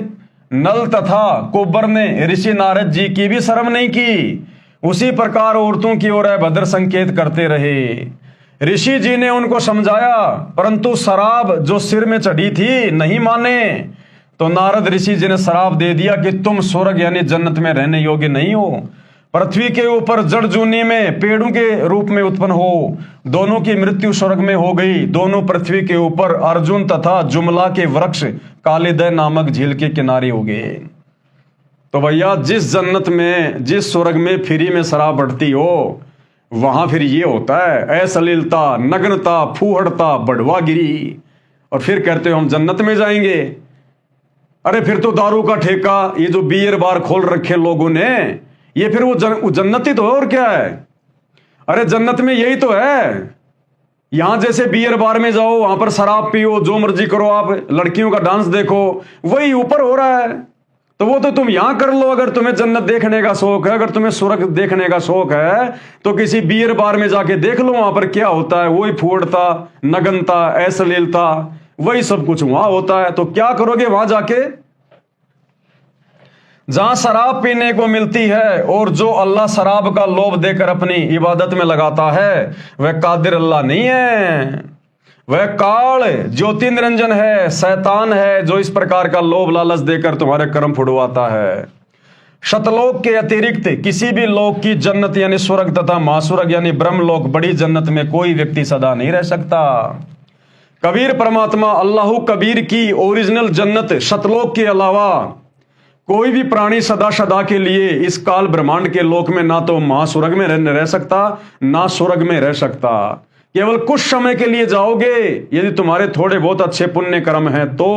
नल तथा कुब्बर ने ऋषि नारद जी की भी शर्म नहीं की, उसी प्रकार औरतों की ओर अभद्र संकेत करते रहे। ऋषि जी ने उनको समझाया, परंतु शराब जो सिर में चढ़ी थी नहीं माने। तो नारद ऋषि जी ने शराब दे दिया कि तुम स्वर्ग यानी जन्नत में रहने योग्य नहीं हो। पृथ्वी के ऊपर जड़ जूनी में पेड़ों के रूप में उत्पन्न हो, दोनों की मृत्यु स्वर्ग में हो गई। दोनों पृथ्वी के ऊपर अर्जुन तथा जुमला के वृक्ष कालिदय नामक झील के किनारे हो गए। तो भैया जिस जन्नत में, जिस स्वर्ग में फ्री में शराब बढ़ती हो, वहां फिर ये होता है अश्लीलता, नग्नता, फूहड़ता, बढ़वागिरी। और फिर कहते हो हम जन्नत में जाएंगे। अरे फिर तो दारू का ठेका, ये जो बियर बार खोल रखे लोगों ने, ये फिर वो जन्नत ही तो है, और क्या है? अरे जन्नत में यही तो है। यहां जैसे बियर बार में जाओ, वहां पर शराब पियो, जो मर्जी करो, आप लड़कियों का डांस देखो, वही ऊपर हो रहा है। तो वो तो तुम यहां कर लो। अगर तुम्हें जन्नत देखने का शौक है, अगर तुम्हें स्वर्ग देखने का शौक है, तो किसी बियर बार में जाके देख लो वहां पर क्या होता है। वही फूटता, नगनता, अश्लीलता, वही सब कुछ वहां होता है। तो क्या करोगे वहां जाके? जहां शराब पीने को मिलती है और जो अल्लाह शराब का लोभ देकर अपनी इबादत में लगाता है, वह कादिर अल्लाह नहीं है, वह काल ज्योति निरंजन है, शैतान है, जो इस प्रकार का लोभ लालच देकर तुम्हारे कर्म फुड़वाता है। शतलोक के अतिरिक्त किसी भी लोक की जन्नत यानी स्वर्ग तथा महास्वर्ग यानी ब्रह्मलोक बड़ी जन्नत में कोई व्यक्ति सदा नहीं रह सकता। कबीर परमात्मा अल्लाह कबीर की ओरिजिनल जन्नत शतलोक के अलावा कोई भी प्राणी सदा सदा के लिए इस काल ब्रह्मांड के लोक में ना तो महास्वर्ग में रह सकता, ना स्वर्ग में रह सकता। केवल कुछ समय के लिए जाओगे, यदि तुम्हारे थोड़े बहुत अच्छे पुण्य कर्म हैं तो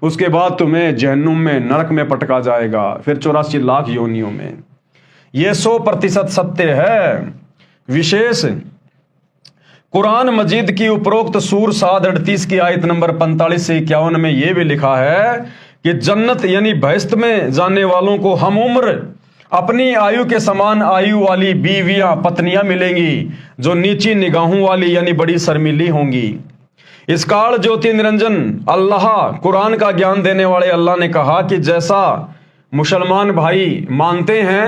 उसके बाद तुम्हें जहन्नुम में, नरक में पटका जाएगा, फिर 84 लाख योनियों में। यह 100% सत्य है। विशेष कुरान मजीद की उपरोक्त सूर 7:38 की आयत नंबर 45 से 51 में यह भी लिखा है कि जन्नत यानी बहिश्त में जाने वालों को हम उम्र अपनी आयु के समान आयु वाली बीवियां, पत्नियां मिलेंगी, जो नीची निगाहों वाली यानी बड़ी शर्मीली होंगी। इस काल ज्योति निरंजन अल्लाह, कुरान का ज्ञान देने वाले अल्लाह ने कहा कि जैसा मुसलमान भाई मानते हैं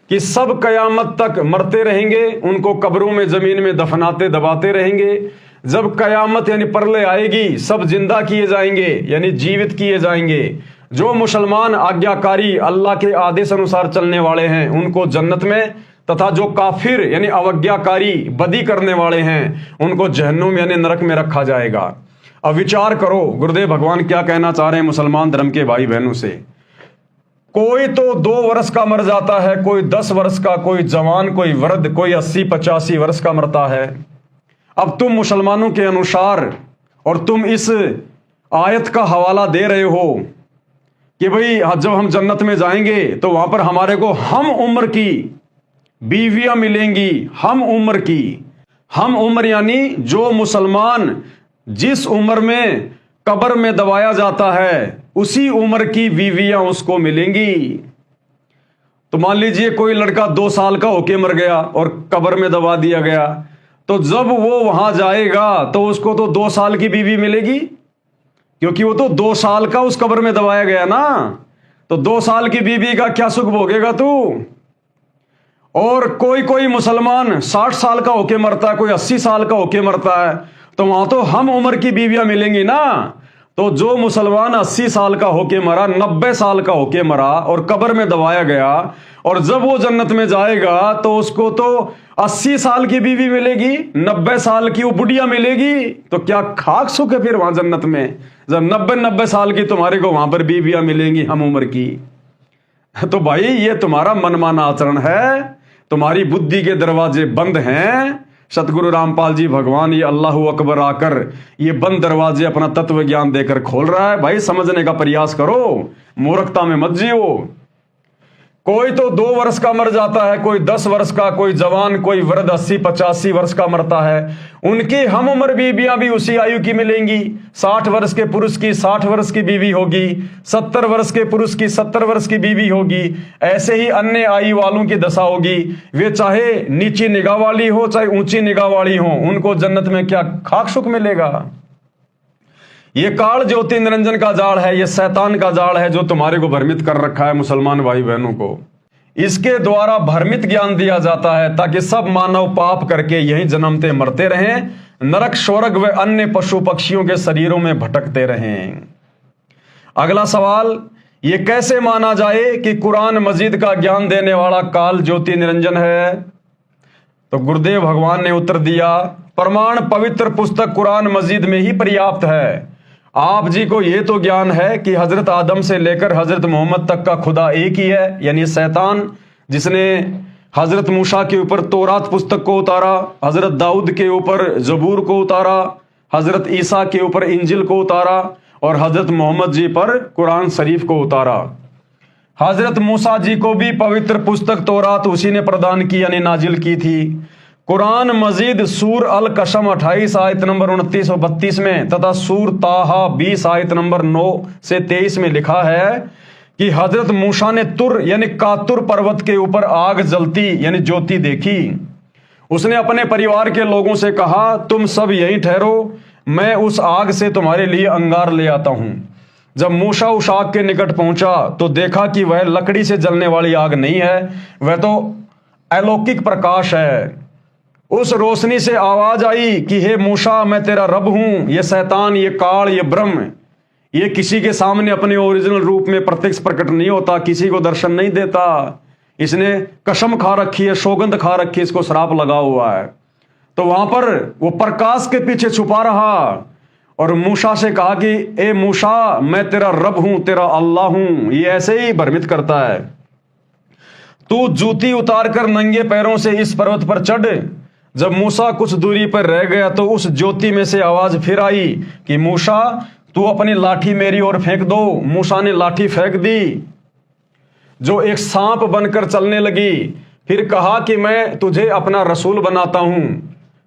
कि सब कयामत तक मरते रहेंगे, उनको कब्रों में, जमीन में दफनाते दबाते रहेंगे, जब कयामत यानी प्रलय आएगी सब जिंदा किए जाएंगे यानी जीवित किए जाएंगे। जो मुसलमान आज्ञाकारी अल्लाह के आदेश अनुसार चलने वाले हैं उनको जन्नत में, तथा जो काफिर यानी अवज्ञाकारी, बदी करने वाले हैं, उनको जहन्नुम यानी नरक में रखा जाएगा। अब विचार करो गुरुदेव भगवान क्या कहना चाह रहे हैं मुसलमान धर्म के भाई बहनों से। कोई तो 2 वर्ष का मर जाता है, कोई 10 वर्ष का, कोई जवान, कोई वृद्ध, कोई 80-85 वर्ष का मरता है। अब तुम मुसलमानों के अनुसार, और तुम इस आयत का हवाला दे रहे हो कि भाई जब हम जन्नत में जाएंगे तो वहां पर हमारे को हम उम्र की बीवियां मिलेंगी। हम उम्र की, हम उम्र यानी जो मुसलमान जिस उम्र में कब्र में दबाया जाता है उसी उम्र की बीवियां उसको मिलेंगी। तो मान लीजिए कोई लड़का 2 साल का होके मर गया और कब्र में दबा दिया गया, तो जब वो वहां जाएगा तो उसको तो 2 साल की बीवी मिलेगी, क्योंकि वो तो 2 साल का उस कब्र में दबाया गया ना। तो 2 साल की बीवी का क्या सुख भोगेगा तू? और कोई मुसलमान 60 साल का होके मरता है, कोई 80 साल का होके मरता है, तो वहां तो हम उम्र की बीवियां मिलेंगी ना। तो जो मुसलमान 80 साल का होके मरा, 90 साल का होके मरा और कब्र में दबाया गया, और जब वो जन्नत में जाएगा तो उसको तो 80 साल की बीवी मिलेगी, 90 साल की वो बुढ़िया मिलेगी। तो क्या खाक सुख है फिर वहां जन्नत में, जब 90 साल की तुम्हारे को वहां पर बीवियां मिलेंगी हम उम्र की। तो भाई ये तुम्हारा मनमाना आचरण है, तुम्हारी बुद्धि के दरवाजे बंद हैं। सतगुरु रामपाल जी भगवान ये अल्लाह अकबर आकर ये बंद दरवाजे अपना तत्व ज्ञान देकर खोल रहा है। भाई समझने का प्रयास करो, मूर्खता में मत जियो। कोई तो 2 वर्ष का मर जाता है, कोई 10 वर्ष का, कोई जवान, कोई वृद्ध 80-85 वर्ष का मरता है। उनकी हम उम्र बीवियां भी उसी आयु की मिलेंगी। 60 वर्ष के पुरुष की 60 वर्ष की बीवी होगी, 70 वर्ष के पुरुष की 70 वर्ष की बीवी होगी। ऐसे ही अन्य आयु वालों की दशा होगी। वे चाहे नीची निगाह वाली हो चाहे ऊंची निगाह वाली हो, उनको जन्नत में क्या खाक सुख मिलेगा। ये काल ज्योति निरंजन का जाल है, ये शैतान का जाल है जो तुम्हारे को भ्रमित कर रखा है मुसलमान भाई बहनों को। इसके द्वारा भ्रमित ज्ञान दिया जाता है ताकि सब मानव पाप करके यहीं जन्मते मरते रहें, नरक, स्वर्ग व अन्य पशु पक्षियों के शरीरों में भटकते रहें। अगला सवाल, ये कैसे माना जाए कि कुरान मजीद का ज्ञान देने वाला काल ज्योति निरंजन है? तो गुरुदेव भगवान ने उत्तर दिया, प्रमाण पवित्र पुस्तक कुरान मजीद में ही पर्याप्त है। आप जी को यह तो ज्ञान है कि हजरत आदम से लेकर हजरत मोहम्मद तक का खुदा एक ही है, यानी शैतान जिसने हजरत मूसा के ऊपर तौरात पुस्तक को उतारा, हजरत दाऊद के ऊपर जबूर को उतारा, हजरत ईसा के ऊपर इंजिल को उतारा और हजरत मोहम्मद जी पर कुरान शरीफ को उतारा। हजरत मूसा जी को भी पवित्र पुस्तक तौरात उसी ने प्रदान की यानी नाजिल की थी। कुरान मजीद सूर अल कसम 28 आयत नंबर 29 और 32 में तथा सूर ताहा 20 आयत नंबर 9 से 23 में लिखा है कि हजरत मूसा ने तुर यानी कातुर पर्वत के ऊपर आग जलती यानी ज्योति देखी। उसने अपने परिवार के लोगों से कहा, तुम सब यहीं ठहरो, मैं उस आग से तुम्हारे लिए अंगार ले आता हूं। जब मूसा उस आग के निकट पहुंचा तो देखा कि वह लकड़ी से जलने वाली आग नहीं है, वह तो अलौकिक प्रकाश है। उस रोशनी से आवाज आई कि हे मूसा, मैं तेरा रब हूं। ये शैतान, ये काल, ये ब्रह्म, ये किसी के सामने अपने ओरिजिनल रूप में प्रत्यक्ष प्रकट नहीं होता, किसी को दर्शन नहीं देता। इसने कसम खा रखी है, सौगंध खा रखी है, इसको श्राप लगा हुआ है। तो वहां पर वो प्रकाश के पीछे छुपा रहा और मूसा से कहा कि ए मूसा, मैं तेरा रब हूं, तेरा अल्लाह हूं। ये ऐसे ही भ्रमित करता है। तू जूती उतार कर नंगे पैरों से इस पर्वत पर चढ़। जब मूसा कुछ दूरी पर रह गया तो उस ज्योति में से आवाज फिर आई कि मूसा, तू अपनी लाठी मेरी ओर फेंक दो। मूसा ने लाठी फेंक दी जो एक सांप बनकर चलने लगी। फिर कहा कि मैं तुझे अपना रसूल बनाता हूं,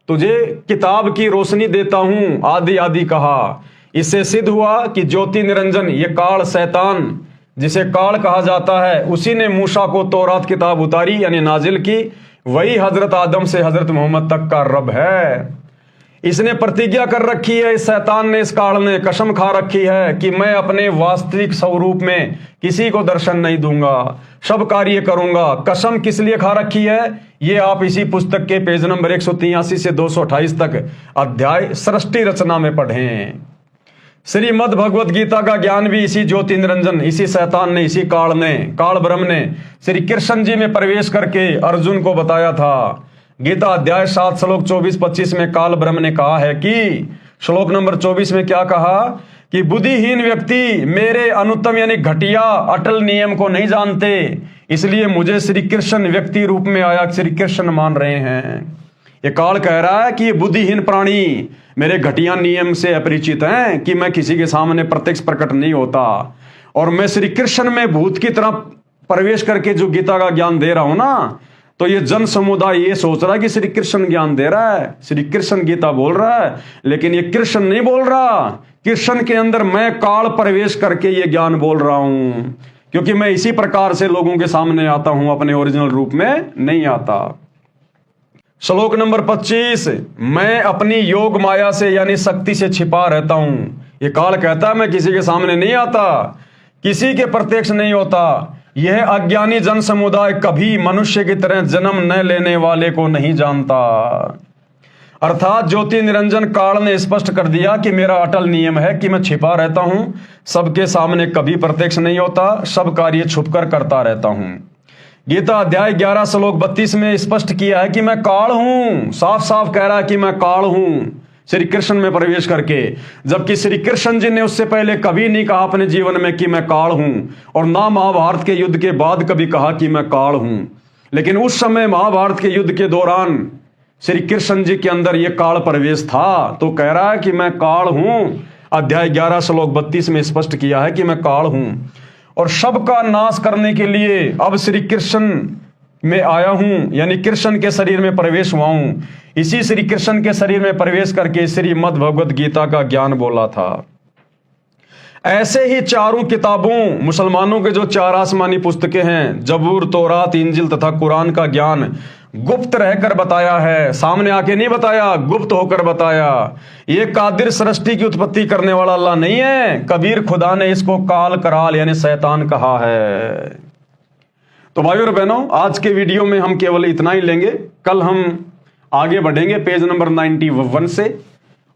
तुझे किताब की रोशनी देता हूं, आदि आदि कहा। इससे सिद्ध हुआ कि ज्योति निरंजन ये काल शैतान जिसे काल कहा जाता है, उसी ने मूसा को तौरात किताब उतारी यानी नाजिल की। वही हजरत आदम से हजरत मोहम्मद तक का रब है। इसने प्रतिज्ञा कर रखी है, इस शैतान ने, इस काल ने कसम खा रखी है कि मैं अपने वास्तविक स्वरूप में किसी को दर्शन नहीं दूंगा, सब कार्य करूंगा। कसम किस लिए खा रखी है ये आप इसी पुस्तक के पेज नंबर 183 से 228 तक अध्याय सृष्टि रचना में पढ़ें। श्रीमद् भगवत गीता का ज्ञान भी इसी ज्योति निरंजन, इसी शैतान ने, इसी काल ब्रह्म ने श्री कृष्ण जी में प्रवेश करके अर्जुन को बताया था। गीता अध्याय 7 श्लोक 24-25 में काल ब्रह्म ने कहा है कि श्लोक नंबर 24 में क्या कहा कि बुद्धिहीन व्यक्ति मेरे अनुत्तम यानी घटिया अटल नियम को नहीं जानते, इसलिए मुझे श्री कृष्ण व्यक्ति रूप में आया श्री कृष्ण मान रहे हैं। ये काल कह रहा है कि ये बुद्धिहीन प्राणी मेरे घटिया नियम से अपरिचित हैं कि मैं किसी के सामने प्रत्यक्ष प्रकट नहीं होता, और मैं श्री कृष्ण में भूत की तरह प्रवेश करके जो गीता का ज्ञान दे रहा हूं ना, तो ये जन समुदाय ये सोच रहा है कि श्री कृष्ण ज्ञान दे रहा है, श्री कृष्ण गीता बोल रहा है, लेकिन ये कृष्ण नहीं बोल रहा। कृष्ण के अंदर मैं काल प्रवेश करके ये ज्ञान बोल रहा हूं, क्योंकि मैं इसी प्रकार से लोगों के सामने आता हूं, अपने ओरिजिनल रूप में नहीं आता। श्लोक नंबर 25, मैं अपनी योग माया से यानी शक्ति से छिपा रहता हूं। ये काल कहता है मैं किसी के सामने नहीं आता, किसी के प्रत्यक्ष नहीं होता। यह अज्ञानी जन समुदाय कभी मनुष्य की तरह जन्म न लेने वाले को नहीं जानता। अर्थात ज्योति निरंजन काल ने स्पष्ट कर दिया कि मेरा अटल नियम है कि मैं छिपा रहता हूं, सबके सामने कभी प्रत्यक्ष नहीं होता, सब कार्य छुपकर करता रहता हूं। गीता अध्याय 11 श्लोक 32 में स्पष्ट किया है कि मैं काल हूं, साफ साफ कह रहा है कि मैं काल हूं श्री कृष्ण में प्रवेश करके, जबकि श्री कृष्ण जी ने उससे पहले कभी नहीं कहा अपने जीवन में कि मैं काल हूं, और ना महाभारत के युद्ध के बाद कभी कहा कि मैं काल हूं। लेकिन उस समय महाभारत के युद्ध के दौरान श्री कृष्ण जी के अंदर यह काल प्रवेश था, तो कह रहा है कि मैं काल हूं। अध्याय 11 श्लोक 32 में स्पष्ट किया है कि मैं काल हूं, और सबका नाश करने के लिए अब श्री कृष्ण में आया हूं, यानी कृष्ण के शरीर में प्रवेश हुआ हूं। इसी श्री कृष्ण के शरीर में प्रवेश करके श्रीमद् भगवत गीता का ज्ञान बोला था। ऐसे ही चारों किताबों, मुसलमानों के जो 4 आसमानी पुस्तकें हैं, जबूर, तौरात, इंजिल तथा कुरान का ज्ञान गुप्त रहकर बताया है, सामने आके नहीं बताया, गुप्त होकर बताया। ये कादिर सृष्टि की उत्पत्ति करने वाला अल्लाह नहीं है, कबीर खुदा ने इसको काल कराल यानी शैतान कहा है। तो भाइयों और बहनों, आज के वीडियो में हम केवल इतना ही लेंगे। कल हम आगे बढ़ेंगे पेज नंबर 91 से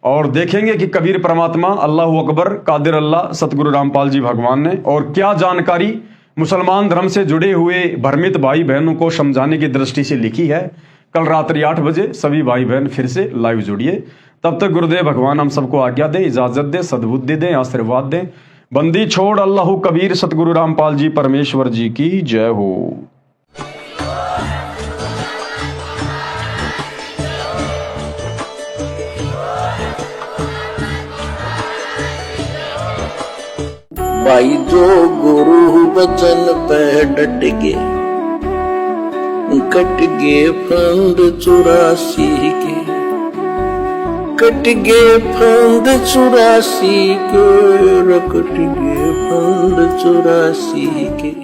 और देखेंगे कि कबीर परमात्मा, अल्लाह अकबर, कादिर अल्लाह, सतगुरु रामपाल जी भगवान ने और क्या जानकारी मुसलमान धर्म से जुड़े हुए भ्रमित भाई बहनों को समझाने की दृष्टि से लिखी है। कल रात्रि 8 बजे सभी भाई बहन फिर से लाइव जुड़िए। तब तक गुरुदेव भगवान हम सबको आज्ञा दे, इजाजत दे, सद्बुद्धि दे, आशीर्वाद दे। बंदी छोड़ अल्लाह कबीर सतगुरु रामपाल जी परमेश्वर जी की जय हो। भाई जो गुरु वचन पे डट गए, कट गए फंद 84 के, कट गए फंद 84 के, कट गए फंद 84 के।